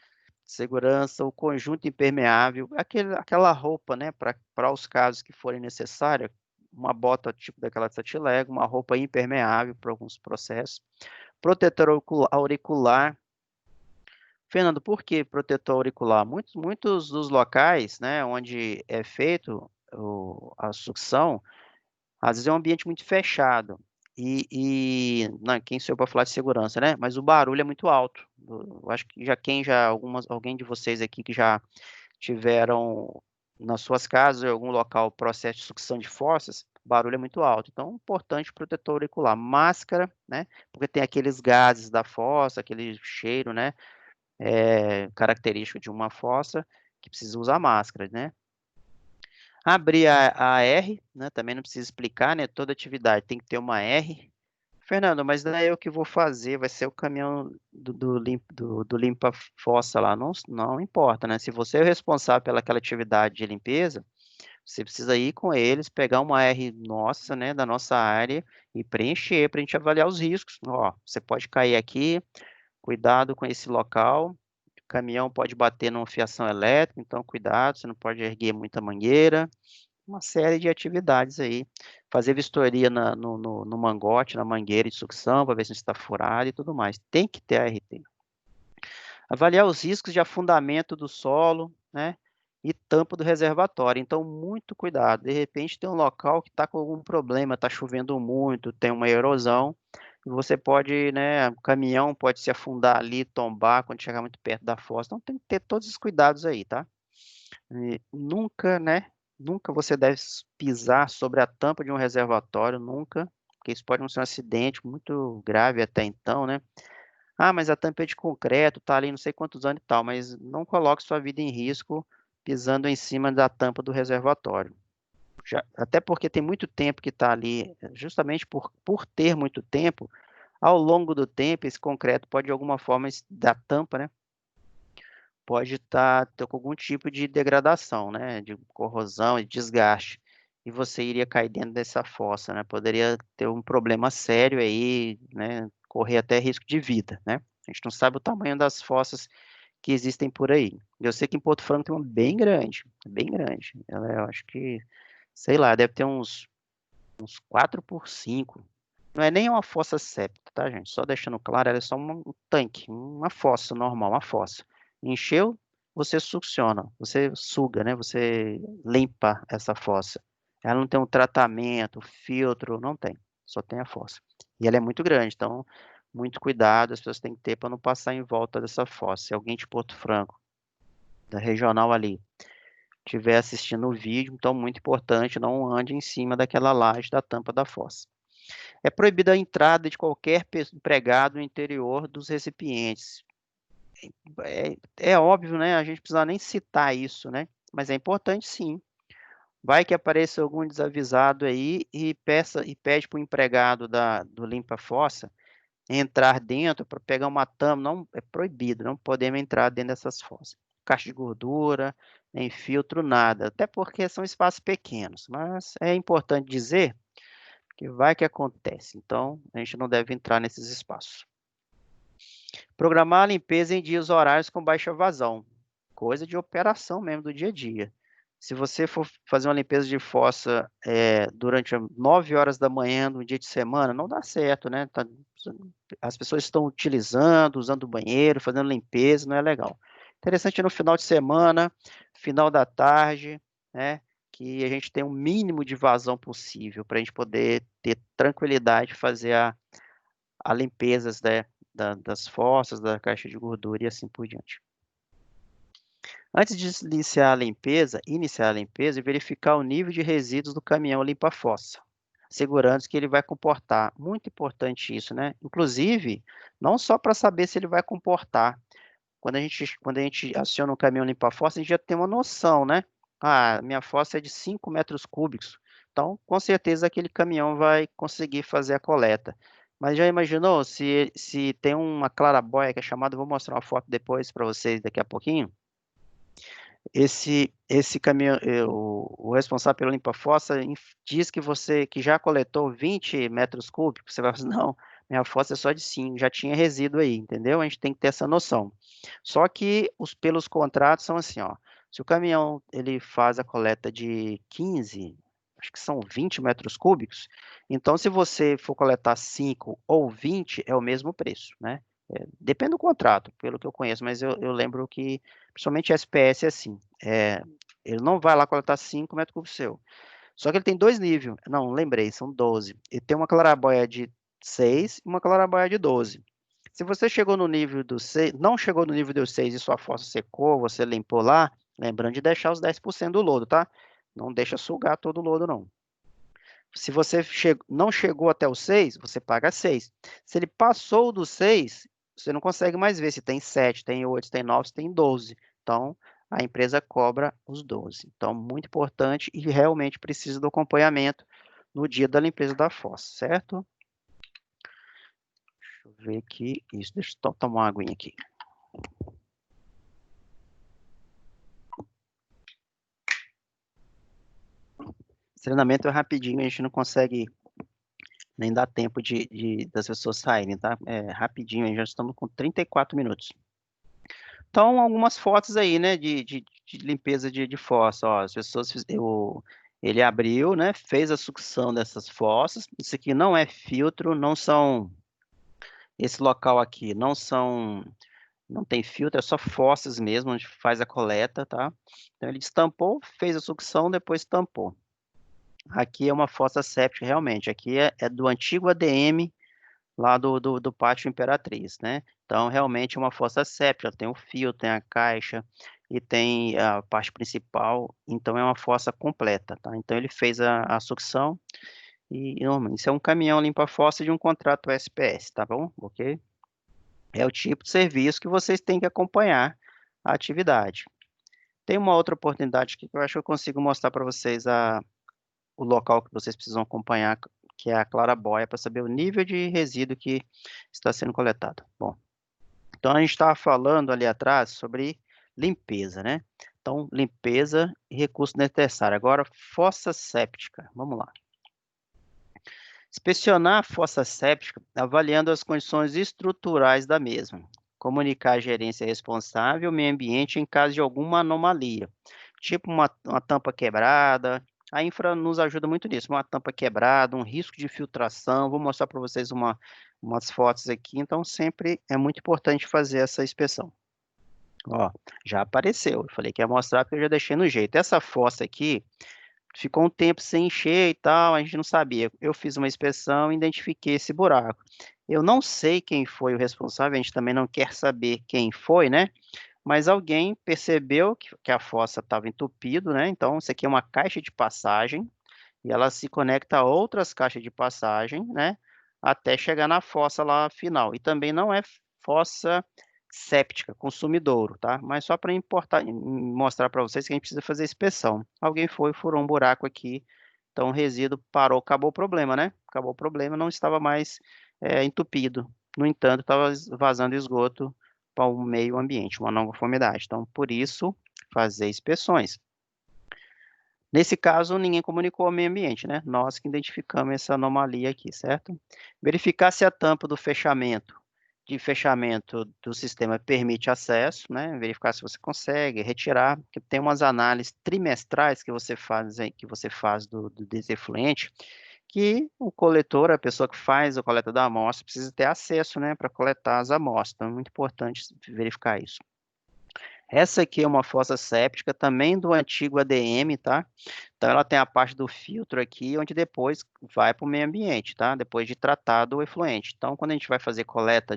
segurança, o conjunto impermeável, aquela roupa, né? Para os casos que forem necessários, uma bota tipo daquela Satilego, uma roupa impermeável para alguns processos. Protetor auricular. Fernando, por que protetor auricular? Muitos dos locais, né, onde é feito a sucção, às vezes é um ambiente muito fechado não, quem sou eu para falar de segurança, né, mas o barulho é muito alto. Eu acho que alguém de vocês aqui que já tiveram nas suas casas ou em algum local, processo de sucção de fossas, o barulho é muito alto. Então, importante protetor auricular. Máscara, né, porque tem aqueles gases da fossa, aquele cheiro, né, característico de uma fossa, que precisa usar máscara, né. Abrir a R, né, também não precisa explicar, né, toda atividade tem que ter uma R. Fernando, mas não é eu que vou fazer, vai ser o caminhão do limpa-fossa lá, não importa, né, se você é o responsável pelaquela atividade de limpeza, você precisa ir com eles, pegar uma R nossa, né, da nossa área e preencher para a gente avaliar os riscos. Ó, você pode cair aqui, cuidado com esse local, o caminhão pode bater numa fiação elétrica, então cuidado, você não pode erguer muita mangueira, uma série de atividades aí. Fazer vistoria no mangote, na mangueira de sucção, para ver se está furado e tudo mais. Tem que ter ART. Avaliar os riscos de afundamento do solo, né, e tampa do reservatório. Então, muito cuidado. De repente, tem um local que está com algum problema, está chovendo muito, tem uma erosão, e você pode, né, o caminhão pode se afundar ali, tombar quando chegar muito perto da fossa. Então, tem que ter todos os cuidados aí, tá? E nunca, né, nunca você deve pisar sobre a tampa de um reservatório, nunca, porque isso pode ser um acidente muito grave até então, né. "Ah, mas a tampa é de concreto, tá ali não sei quantos anos e tal", mas não coloque sua vida em risco pisando em cima da tampa do reservatório. Até porque tem muito tempo que está ali, justamente por ter muito tempo, ao longo do tempo esse concreto pode de alguma forma da tampa, né, pode estar com algum tipo de degradação, né, de corrosão e desgaste, e você iria cair dentro dessa fossa, né, poderia ter um problema sério aí, né, correr até risco de vida, né. A gente não sabe o tamanho das fossas que existem por aí. Eu sei que em Porto Franco tem uma bem grande. Ela eu acho que, sei lá, deve ter uns 4 por 5. Não é nem uma fossa séptica, tá, gente, só deixando claro, ela é só um tanque, uma fossa normal, uma fossa. Encheu, você succiona, você suga, né, você limpa essa fossa. Ela não tem um tratamento, filtro, não tem, só tem a fossa. E ela é muito grande, então, muito cuidado as pessoas têm que ter para não passar em volta dessa fossa. Se alguém de Porto Franco, da regional ali, estiver assistindo o vídeo, então muito importante, não ande em cima daquela laje da tampa da fossa. É proibida a entrada de qualquer empregado no interior dos recipientes. É óbvio, né, a gente precisa nem citar isso, né, mas é importante sim. Vai que apareça algum desavisado aí e pede para o empregado do limpa-fossa entrar dentro para pegar uma tampa, não é proibido, não podemos entrar dentro dessas fossas. Caixa de gordura, nem filtro, nada, até porque são espaços pequenos, mas é importante dizer que vai que acontece, então a gente não deve entrar nesses espaços. Programar a limpeza em dias horários com baixa vazão, coisa de operação mesmo do dia a dia. Se você for fazer uma limpeza de fossa, durante 9 horas da manhã no dia de semana, não dá certo, né, as pessoas estão utilizando, usando o banheiro, fazendo limpeza, não é legal. Interessante no final de semana, final da tarde, né, que a gente tem o mínimo de vazão possível para a gente poder ter tranquilidade de fazer a limpezas, né, das fossas, da caixa de gordura e assim por diante. Antes de iniciar a limpeza e verificar o nível de resíduos do caminhão limpa-fossa, assegurando-se que ele vai comportar. Muito importante isso, né? Inclusive, não só para saber se ele vai comportar. Quando a gente aciona um caminhão limpa-fossa, a gente já tem uma noção, né? Ah, minha fossa é de 5 metros cúbicos. Então, com certeza, aquele caminhão vai conseguir fazer a coleta. Mas já imaginou se tem uma clarabóia que é chamada, vou mostrar uma foto depois para vocês daqui a pouquinho. Esse caminhão, o responsável pelo limpa-fossa diz que já coletou 20 metros cúbicos, você vai falar assim: "Não, minha fossa é só de 5, já tinha resíduo aí", entendeu? A gente tem que ter essa noção. Só que pelos contratos são assim, ó, se o caminhão ele faz a coleta de 15, acho que são 20 metros cúbicos, então se você for coletar 5 ou 20 é o mesmo preço, né. Depende do contrato, pelo que eu conheço, mas eu lembro que, principalmente SPS é assim, ele não vai lá coletar 5 metros cúbicos seu. Só que ele tem 2 nível, não, lembrei, são 12. Ele tem uma clarabóia de 6 e uma clarabóia de 12. Se você chegou no nível do 6, não chegou no nível do 6 e sua fossa secou, você limpou lá, Lembrando de deixar os 10% do lodo, tá? Não deixa sugar todo o lodo, não. Se você não chegou até o 6, você paga 6. Se ele passou do 6, você não consegue mais ver se tem 7, tem 8, tem 9, se tem 12. Então, a empresa cobra os 12. Então, muito importante e realmente precisa do acompanhamento no dia da limpeza da fossa, certo? Deixa eu ver aqui. Isso, deixa eu tomar uma aguinha aqui. Esse treinamento é rapidinho, a gente não consegue nem dar tempo das pessoas saírem, tá? É rapidinho, já estamos com 34 minutos. Então, algumas fotos aí, né, de limpeza de fossa, ó, as pessoas, ele abriu, né, fez a sucção dessas fossas, isso aqui não é filtro, não são, esse local aqui não tem filtro, é só fossas mesmo, onde faz a coleta, tá? Então, ele destampou, fez a sucção, depois tampou. Aqui é uma fossa séptica, realmente, aqui é do antigo ADM, lá do Pátio Imperatriz, né? Então, realmente é uma fossa séptica, tem o fio, tem a caixa e tem a parte principal, então é uma fossa completa, tá? Então, ele fez a sucção e, normalmente, isso é um caminhão limpa-fossa de um contrato SPS, tá bom? Ok? É o tipo de serviço que vocês têm que acompanhar a atividade. Tem uma outra oportunidade aqui que eu acho que eu consigo mostrar para vocês o local que vocês precisam acompanhar, que é a clarabóia, para saber o nível de resíduo que está sendo coletado. Bom, então a gente estava falando ali atrás sobre limpeza, né? Então, limpeza e recurso necessário. Agora, fossa séptica. Vamos lá. Inspecionar a fossa séptica, avaliando as condições estruturais da mesma. Comunicar à gerência responsável o meio ambiente em caso de alguma anomalia, tipo uma tampa quebrada. A infra nos ajuda muito nisso, uma tampa quebrada, um risco de filtração. Vou mostrar para vocês umas fotos aqui, então sempre é muito importante fazer essa inspeção. Ó, já apareceu, eu falei que ia mostrar porque eu já deixei no jeito. Essa fossa aqui, ficou um tempo sem encher e tal, a gente não sabia. Eu fiz uma inspeção e identifiquei esse buraco. Eu não sei quem foi o responsável, a gente também não quer saber quem foi, né? Mas alguém percebeu que a fossa estava entupida, né? Então, isso aqui é uma caixa de passagem e ela se conecta a outras caixas de passagem, né? Até chegar na fossa lá final. E também não é fossa séptica, consumidouro, tá? Mas só para mostrar para vocês que a gente precisa fazer inspeção. Alguém foi, furou um buraco aqui, então o resíduo parou, acabou o problema, né? Acabou o problema, não estava mais entupido. No entanto, estava vazando esgoto para o meio ambiente, uma não conformidade. Então, por isso, fazer inspeções. Nesse caso, ninguém comunicou ao meio ambiente, né? Nós que identificamos essa anomalia aqui, certo? Verificar se a tampa de fechamento do sistema permite acesso, né? Verificar se você consegue retirar, porque tem umas análises trimestrais que você faz do desefluente, que o coletor, a pessoa que faz a coleta da amostra, precisa ter acesso, né, para coletar as amostras. Então, é muito importante verificar isso. Essa aqui é uma fossa séptica, também do antigo ADM, tá? Então, ela tem a parte do filtro aqui, onde depois vai para o meio ambiente, tá? Depois de tratado o efluente. Então, quando a gente vai fazer coleta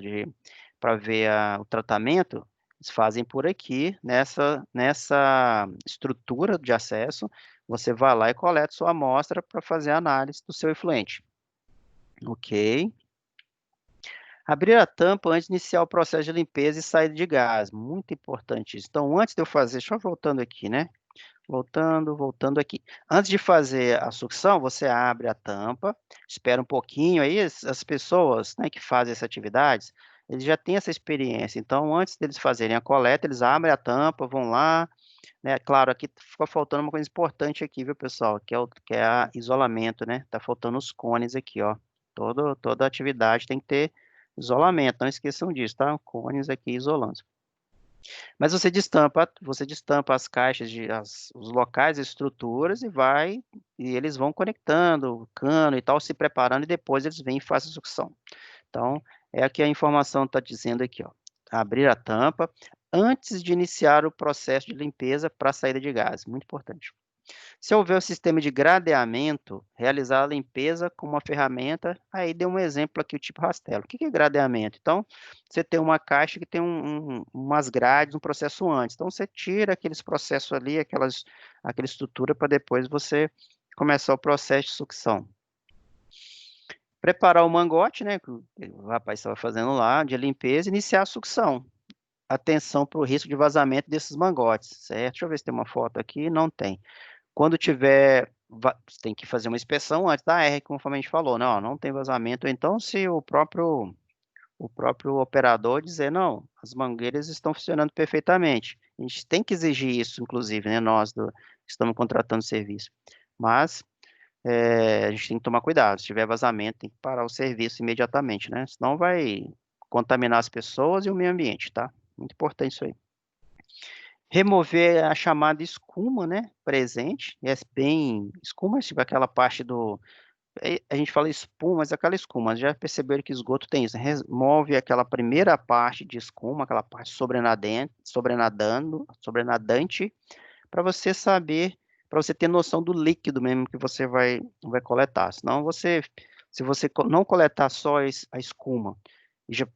para ver o tratamento, eles fazem por aqui, nessa estrutura de acesso, você vai lá e coleta sua amostra para fazer a análise do seu efluente. Ok. Abrir a tampa antes de iniciar o processo de limpeza e saída de gás. Muito importante isso. Então, antes de eu fazer, só voltando aqui, né? Voltando aqui. Antes de fazer a sucção, você abre a tampa, espera um pouquinho, aí as pessoas, né, que fazem essa atividade, eles já têm essa experiência. Então, antes deles fazerem a coleta, eles abrem a tampa, vão lá, né? Claro, aqui ficou faltando uma coisa importante aqui, viu, pessoal? Que é isolamento, né? Tá faltando os cones aqui, ó. Toda atividade tem que ter isolamento, não esqueçam disso, tá? Cones aqui isolando. Mas você destampa as caixas, os locais, as estruturas e eles vão conectando o cano e tal, se preparando, e depois eles vêm e fazem a sucção. Então, é aqui a informação está dizendo aqui, ó, abrir a tampa antes de iniciar o processo de limpeza para a saída de gás, muito importante. Se houver o sistema de gradeamento, realizar a limpeza com uma ferramenta, aí deu um exemplo aqui, o tipo Rastello. O que é gradeamento? Então, você tem uma caixa que tem umas grades, um processo antes. Então, você tira aqueles processos ali, aquela estrutura, para depois você começar o processo de sucção. Preparar o mangote, né, que o rapaz estava fazendo lá, de limpeza, e iniciar a sucção. Atenção para o risco de vazamento desses mangotes, certo? Deixa eu ver se tem uma foto aqui. Não tem. Quando tiver, você tem que fazer uma inspeção antes da R, conforme a gente falou, né? Ó, não tem vazamento. Ou então, se o próprio operador dizer, não, as mangueiras estão funcionando perfeitamente. A gente tem que exigir isso, inclusive, né? Nós que estamos contratando serviço. Mas a gente tem que tomar cuidado. Se tiver vazamento, tem que parar o serviço imediatamente, né? Senão vai contaminar as pessoas e o meio ambiente, tá? Muito importante isso aí. Remover a chamada escuma, né, presente, é bem escuma, tipo aquela parte a gente fala espuma, mas aquela escuma, já perceberam que esgoto tem isso, né? Remove aquela primeira parte de escuma, aquela parte sobrenadante, para você saber, para você ter noção do líquido mesmo que você vai coletar. Senão se você não coletar só a escuma e já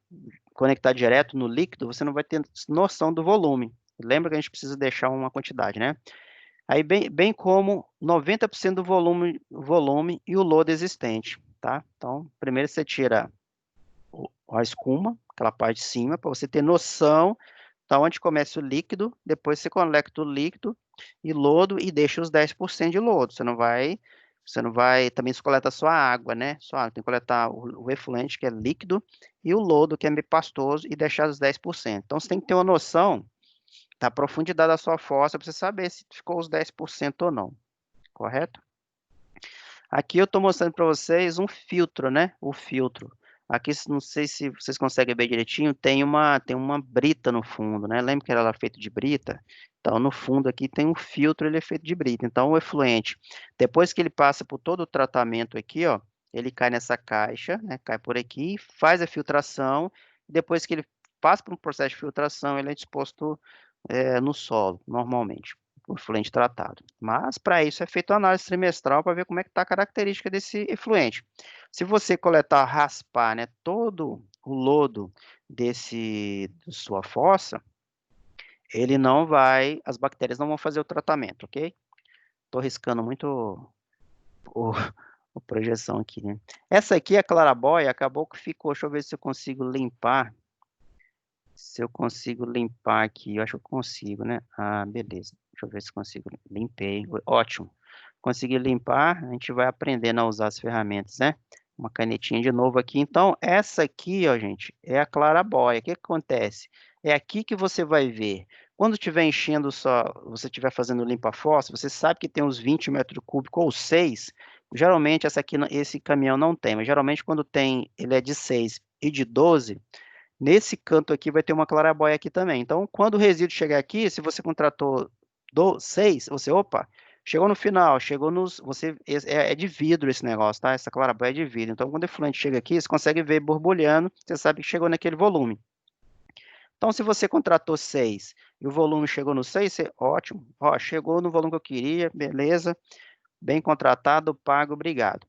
conectar direto no líquido, você não vai ter noção do volume. Lembra que a gente precisa deixar uma quantidade, né? Aí, bem como 90% do volume e o lodo existente, tá? Então, primeiro você tira a escuma, aquela parte de cima, para você ter noção de onde começa o líquido, depois você conecta o líquido e lodo e deixa os 10% de lodo. Você não vai, também se coleta só a água, né? Só água, tem que coletar o efluente, que é líquido, e o lodo, que é meio pastoso, e deixar os 10%. Então, você tem que ter uma noção da profundidade da sua fossa para você saber se ficou os 10% ou não, correto? Aqui eu estou mostrando para vocês um filtro, né? O filtro. Aqui, não sei se vocês conseguem ver direitinho, tem uma brita no fundo, né? Lembra que ela era feita de brita? Então, no fundo aqui tem um filtro, ele é feito de brita. Então, o efluente, depois que ele passa por todo o tratamento aqui, ó, ele cai nessa caixa, né? Cai por aqui, faz a filtração. Depois que ele passa por um processo de filtração, ele é disposto no solo, normalmente, o efluente tratado. Mas, para isso, é feita uma análise trimestral para ver como é que está a característica desse efluente. Se você coletar, raspar, né, todo o lodo da sua fossa, as bactérias não vão fazer o tratamento, ok? Estou riscando muito o, a projeção aqui, né? Essa aqui, a clarabóia, acabou que ficou, deixa eu ver se eu consigo limpar. Se eu consigo limpar aqui, eu acho que eu consigo, né? Ah, beleza. Deixa eu ver se consigo. Limpei. Ótimo. Consegui limpar, a gente vai aprendendo a usar as ferramentas, né? Uma canetinha de novo aqui. Então, essa aqui, ó, gente, é a clarabóia. O que acontece? É aqui que você vai ver. Quando estiver enchendo você estiver fazendo limpa-fossa, você sabe que tem uns 20 metros cúbicos ou 6. Geralmente, esse caminhão não tem, mas geralmente quando tem, ele é de 6 e de 12. Nesse canto aqui vai ter uma clarabóia aqui também. Então, quando o resíduo chegar aqui, se você contratou 6, opa, chegou no final, é de vidro esse negócio, tá? Essa clarabóia é de vidro. Então, quando o efluente chega aqui, você consegue ver borbulhando, você sabe que chegou naquele volume. Então, se você contratou 6 e o volume chegou no 6, ótimo, ó, chegou no volume que eu queria, beleza, bem contratado, pago, obrigado.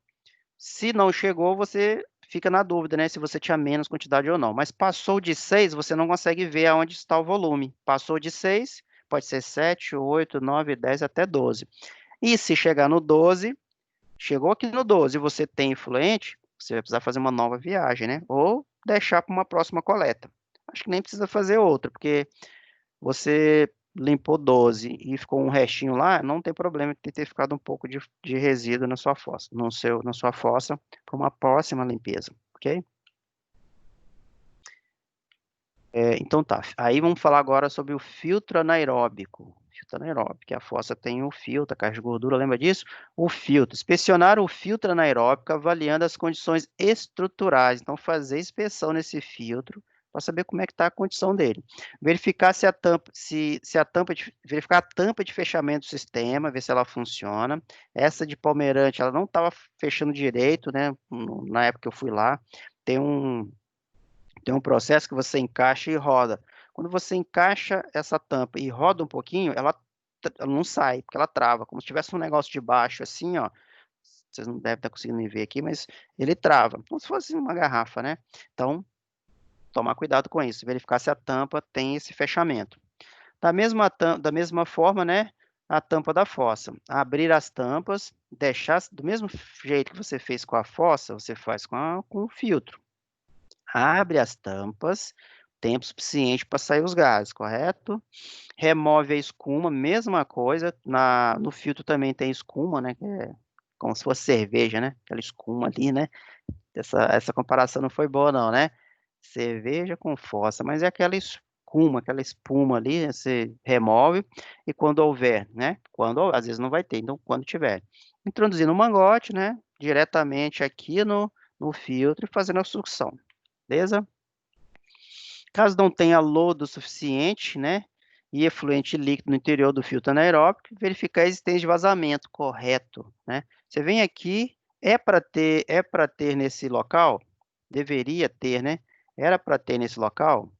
Se não chegou, você fica na dúvida, né? Se você tinha menos quantidade ou não. Mas passou de 6, você não consegue ver aonde está o volume. Passou de 6, pode ser 7, 8, 9, 10, até 12. E se chegar no 12, chegou aqui no 12 e você tem efluente, você vai precisar fazer uma nova viagem, né? Ou deixar para uma próxima coleta. Acho que nem precisa fazer outra, porque você limpou 12 e ficou um restinho lá, não tem problema de ter ficado um pouco de resíduo na sua fossa, na sua fossa, para uma próxima limpeza, ok? Então tá, aí vamos falar agora sobre o filtro anaeróbico. Filtro anaeróbico, que a fossa tem o filtro, a caixa de gordura, lembra disso? O filtro, inspecionar o filtro anaeróbico avaliando as condições estruturais. Então, fazer inspeção nesse filtro para saber como é que está a condição dele. Verificar verificar a tampa de fechamento do sistema, ver se ela funciona. Essa de palmeirante, ela não estava fechando direito, né? Na época que eu fui lá, tem um processo que você encaixa e roda. Quando você encaixa essa tampa e roda um pouquinho, ela ela não sai, porque ela trava, como se tivesse um negócio de baixo assim, ó. Vocês não devem estar conseguindo me ver aqui, mas ele trava, como se fosse uma garrafa, né? Então, tomar cuidado com isso, verificar se a tampa tem esse fechamento. Da mesma forma, né, a tampa da fossa. Abrir as tampas, deixar do mesmo jeito que você fez com a fossa, você faz com o filtro. Abre as tampas, tempo suficiente para sair os gases, correto? Remove a escuma, mesma coisa, no filtro também tem escuma, né, que é como se fosse cerveja, né, aquela escuma ali, né, essa comparação não foi boa não, né, cerveja com fossa, mas é aquela espuma ali, você remove e quando houver, né, às vezes não vai ter, então quando tiver, introduzir no mangote, né, diretamente aqui no filtro e fazendo a sucção, beleza? Caso não tenha lodo suficiente, né, e efluente líquido no interior do filtro anaeróbico, verificar a existência de vazamento correto, né. Você vem aqui, é para ter nesse local? Deveria ter, né, era para ter nesse local?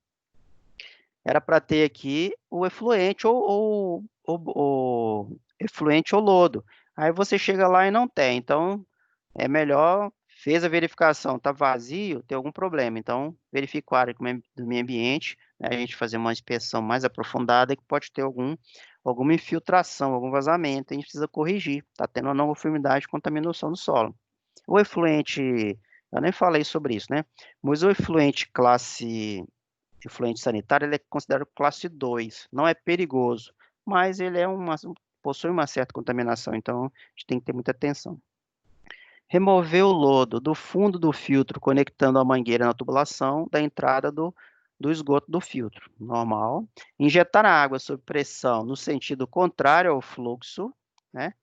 Era para ter aqui o efluente ou efluente ou lodo. Aí você chega lá e não tem, então é melhor fez a verificação, está vazio, tem algum problema, então verifica a área do meio ambiente, né, a gente fazer uma inspeção mais aprofundada que pode ter alguma infiltração, algum vazamento, a gente precisa corrigir, está tendo uma não conformidade, contaminação do solo. O efluente, eu nem falei sobre isso, né, mas o efluente sanitário, ele é considerado classe 2, não é perigoso, mas ele possui uma certa contaminação, então a gente tem que ter muita atenção. Remover o lodo do fundo do filtro, conectando a mangueira na tubulação da entrada do esgoto do filtro, normal. Injetar a água sob pressão no sentido contrário ao fluxo, né,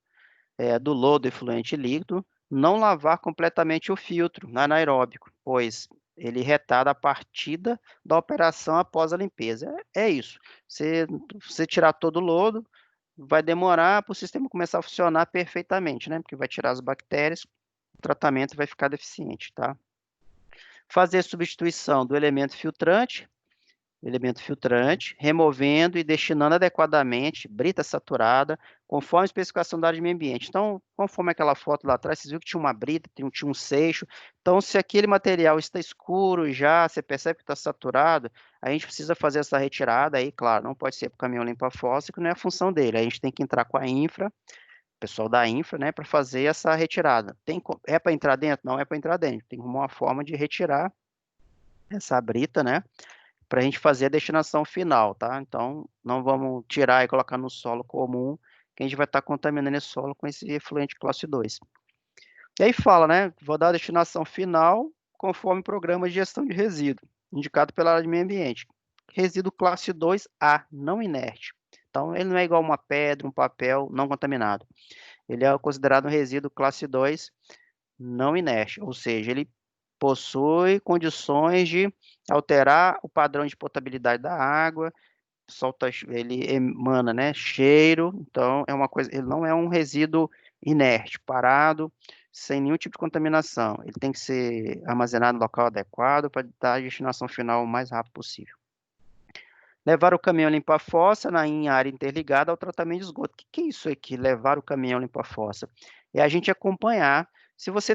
do lodo efluente líquido. Não lavar completamente o filtro anaeróbico, pois ele retarda a partida da operação após a limpeza. É isso. Você tirar todo o lodo, vai demorar para o sistema começar a funcionar perfeitamente, né? Porque vai tirar as bactérias, o tratamento vai ficar deficiente, tá? Fazer substituição do elemento filtrante, removendo e destinando adequadamente brita saturada, conforme a especificação da área de meio ambiente. Então, conforme aquela foto lá atrás, vocês viram que tinha uma brita, tinha um seixo. Então, se aquele material está escuro já, você percebe que está saturado, a gente precisa fazer essa retirada aí, claro, não pode ser para o caminhão limpa-fossa, que não é a função dele. A gente tem que entrar com a infra, pessoal da infra, né, para fazer essa retirada. É para entrar dentro? Não é para entrar dentro. Tem uma forma de retirar essa brita, né, para a gente fazer a destinação final, tá? Então, não vamos tirar e colocar no solo comum, que a gente vai estar contaminando esse solo com esse efluente classe 2. E aí fala, né, vou dar a destinação final conforme o programa de gestão de resíduo, indicado pela área de meio ambiente. Resíduo classe 2A, não inerte. Então, ele não é igual uma pedra, um papel não contaminado. Ele é considerado um resíduo classe 2 não inerte, ou seja, ele possui condições de alterar o padrão de potabilidade da água, ele emana, né, cheiro, então é uma coisa, ele não é um resíduo inerte, parado, sem nenhum tipo de contaminação. Ele tem que ser armazenado no local adequado para dar a destinação final o mais rápido possível. Levar o caminhão limpa-fossa em área interligada ao tratamento de esgoto. O que é isso aqui, levar o caminhão limpa-fossa? É a gente acompanhar. Se você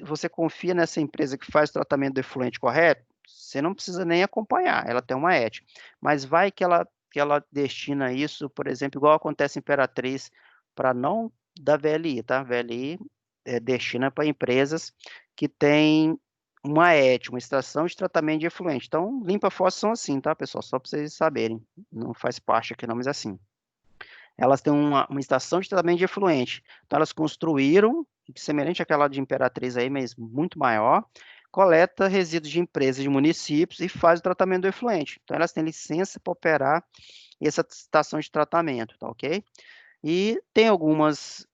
você confia nessa empresa que faz o tratamento do efluente correto, você não precisa nem acompanhar, ela tem uma ética. Mas vai que ela destina isso, por exemplo, igual acontece em Imperatriz, para não da VLI, tá? VLI destina para empresas que têm uma uma estação de tratamento de efluente. Então, limpa-fossa são assim, tá, pessoal? Só para vocês saberem. Não faz parte aqui não, mas é assim. Elas têm uma estação de tratamento de efluente. Então, elas construíram, semelhante àquela de Imperatriz aí, mas muito maior, coleta resíduos de empresas de municípios e faz o tratamento do efluente. Então, elas têm licença para operar essa estação de tratamento, tá ok? E tem algumas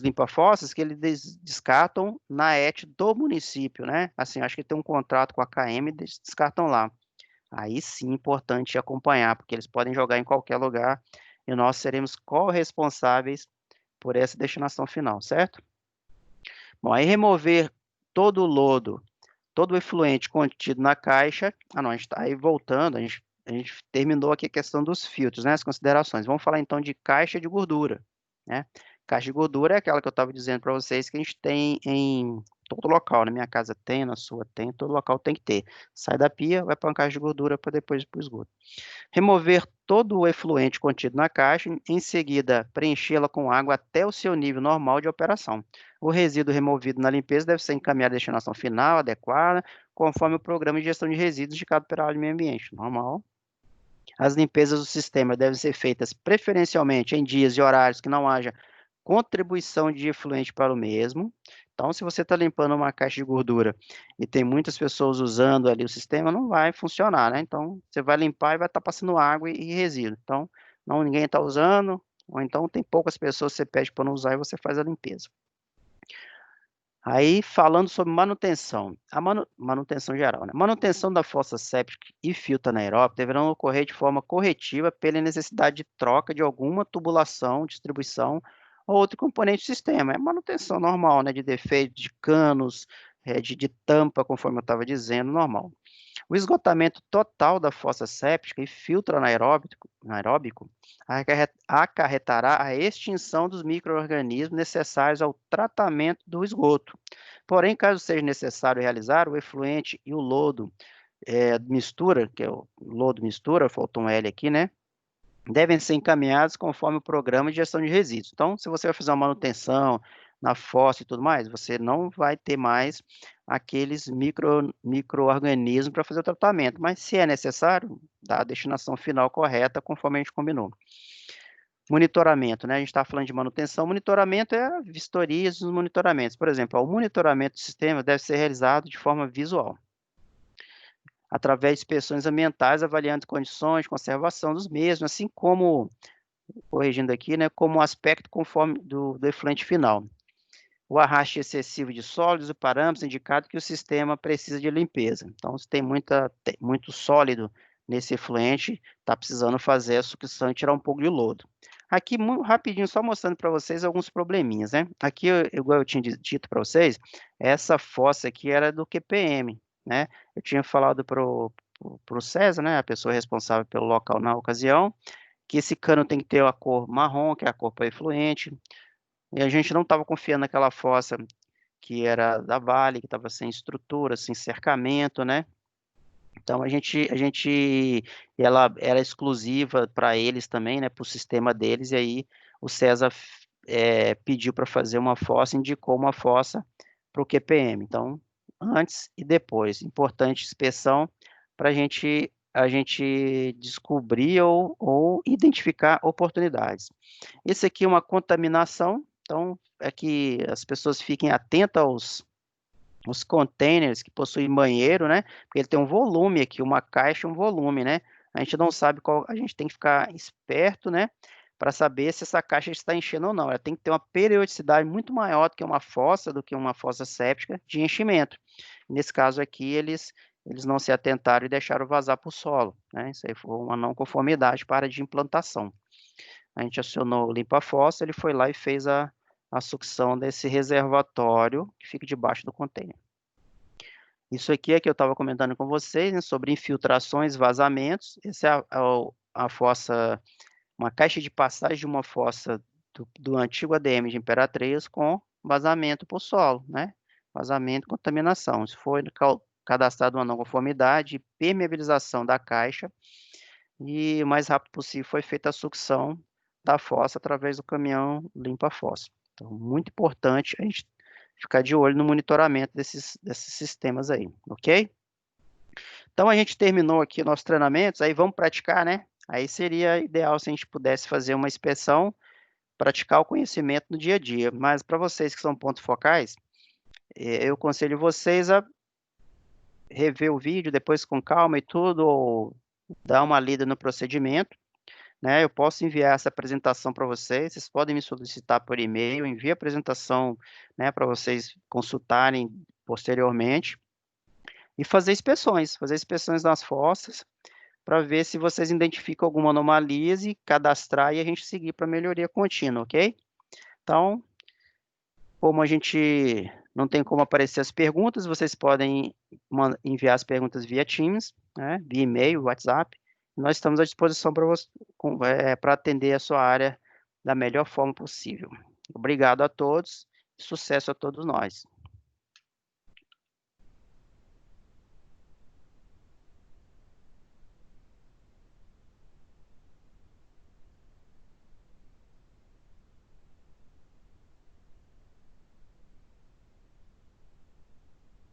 limpa-fossas que eles descartam na ET do município, né? Assim, acho que tem um contrato com a KM e eles descartam lá. Aí sim, importante acompanhar, porque eles podem jogar em qualquer lugar e nós seremos corresponsáveis por essa destinação final, certo? Bom, aí remover todo o lodo, todo o efluente contido na caixa. Ah, não, a gente está aí voltando, a gente terminou aqui a questão dos filtros, né, as considerações. Vamos falar então de caixa de gordura, né? Caixa de gordura é aquela que eu estava dizendo para vocês que a gente tem em todo local, na minha casa tem, na sua tem, todo local tem que ter. Sai da pia, vai para uma caixa de gordura para depois ir para o esgoto. Remover todo o efluente contido na caixa, em seguida preenchê-la com água até o seu nível normal de operação. O resíduo removido na limpeza deve ser encaminhado à destinação final adequada, conforme o programa de gestão de resíduos indicado pela área de meio ambiente. Normal. As limpezas do sistema devem ser feitas preferencialmente em dias e horários que não haja contribuição de efluente para o mesmo. Então, se você está limpando uma caixa de gordura e tem muitas pessoas usando ali o sistema, não vai funcionar, né? Então, você vai limpar e vai estar passando água e resíduo. Então, não ninguém está usando, ou então tem poucas pessoas, você pede para não usar e você faz a limpeza. Aí, falando sobre manutenção, a manutenção geral, né? Manutenção da fossa séptica e filtro anaeróbio deverão ocorrer de forma corretiva pela necessidade de troca de alguma tubulação, distribuição ou outro componente do sistema. É manutenção normal, né? De defeito, de canos, de tampa, conforme eu estava dizendo, normal. O esgotamento total da fossa séptica e filtro anaeróbico acarretará a extinção dos micro-organismos necessários ao tratamento do esgoto. Porém, caso seja necessário realizar o efluente e o lodo mistura, que é o lodo mistura, faltou um L aqui, né? Devem ser encaminhados conforme o programa de gestão de resíduos. Então, se você vai fazer uma manutenção na fossa e tudo mais, você não vai ter mais aqueles micro-organismos para fazer o tratamento, mas se é necessário, dá a destinação final correta, conforme a gente combinou. Monitoramento, né? A gente está falando de manutenção, monitoramento é vistorias dos monitoramentos. Por exemplo, o monitoramento do sistema deve ser realizado de forma visual, através de inspeções ambientais, avaliando condições de conservação dos mesmos, assim como, corrigindo aqui, né, como aspecto conforme do efluente final. O arraste excessivo de sólidos e parâmetros indicado que o sistema precisa de limpeza. Então, se tem muito sólido nesse efluente, está precisando fazer a sucção e tirar um pouco de lodo. Aqui, muito rapidinho, só mostrando para vocês alguns probleminhas, né? Aqui, igual eu tinha dito para vocês, essa fossa aqui era do QPM, né? Eu tinha falado para o César, né, a pessoa responsável pelo local na ocasião, que esse cano tem que ter a cor marrom, que é a cor para efluente, e a gente não estava confiando naquela fossa que era da Vale, que estava sem estrutura, sem cercamento, né? Então ela era exclusiva para eles também, né? Para o sistema deles, e aí o César pediu para fazer uma fossa, indicou uma fossa para o QPM. Então, antes e depois, importante inspeção para a gente descobrir ou identificar oportunidades. Esse aqui é uma contaminação, então é que as pessoas fiquem atentas aos containers que possuem banheiro, né? Porque ele tem um volume aqui, uma caixa, um volume, né? A gente não sabe qual, a gente tem que ficar esperto, né? Para saber se essa caixa está enchendo ou não. Ela tem que ter uma periodicidade muito maior do que uma fossa séptica de enchimento. Nesse caso aqui, eles não se atentaram e deixaram vazar para o solo, né? Isso aí foi uma não conformidade para a de implantação. A gente acionou o limpa-fossa, ele foi lá e fez a sucção desse reservatório que fica debaixo do container. Isso aqui é que eu estava comentando com vocês, né, sobre infiltrações, vazamentos. Essa é a fossa, uma caixa de passagem de uma fossa do antigo ADM de Imperatriz com vazamento para o solo, né? Vazamento e contaminação. Isso foi cadastrado uma não conformidade, permeabilização da caixa, e o mais rápido possível foi feita a sucção da fossa através do caminhão limpa-fossa. Então, muito importante a gente ficar de olho no monitoramento desses sistemas aí, ok? Então, a gente terminou aqui nossos treinamentos, aí vamos praticar, né? Aí seria ideal se a gente pudesse fazer uma inspeção, praticar o conhecimento no dia a dia. Mas para vocês que são pontos focais, eu aconselho vocês a rever o vídeo depois com calma e tudo, ou dar uma lida no procedimento, né? Eu posso enviar essa apresentação para vocês podem me solicitar por e-mail, envio a apresentação, né, para vocês consultarem posteriormente e fazer inspeções nas fossas para ver se vocês identificam alguma anomalia e cadastrar e a gente seguir para melhoria contínua, ok? Então, como a gente não tem como aparecer as perguntas, vocês podem enviar as perguntas via Teams, né, via e-mail, WhatsApp, nós estamos à disposição para atender a sua área da melhor forma possível. Obrigado a todos, sucesso a todos nós.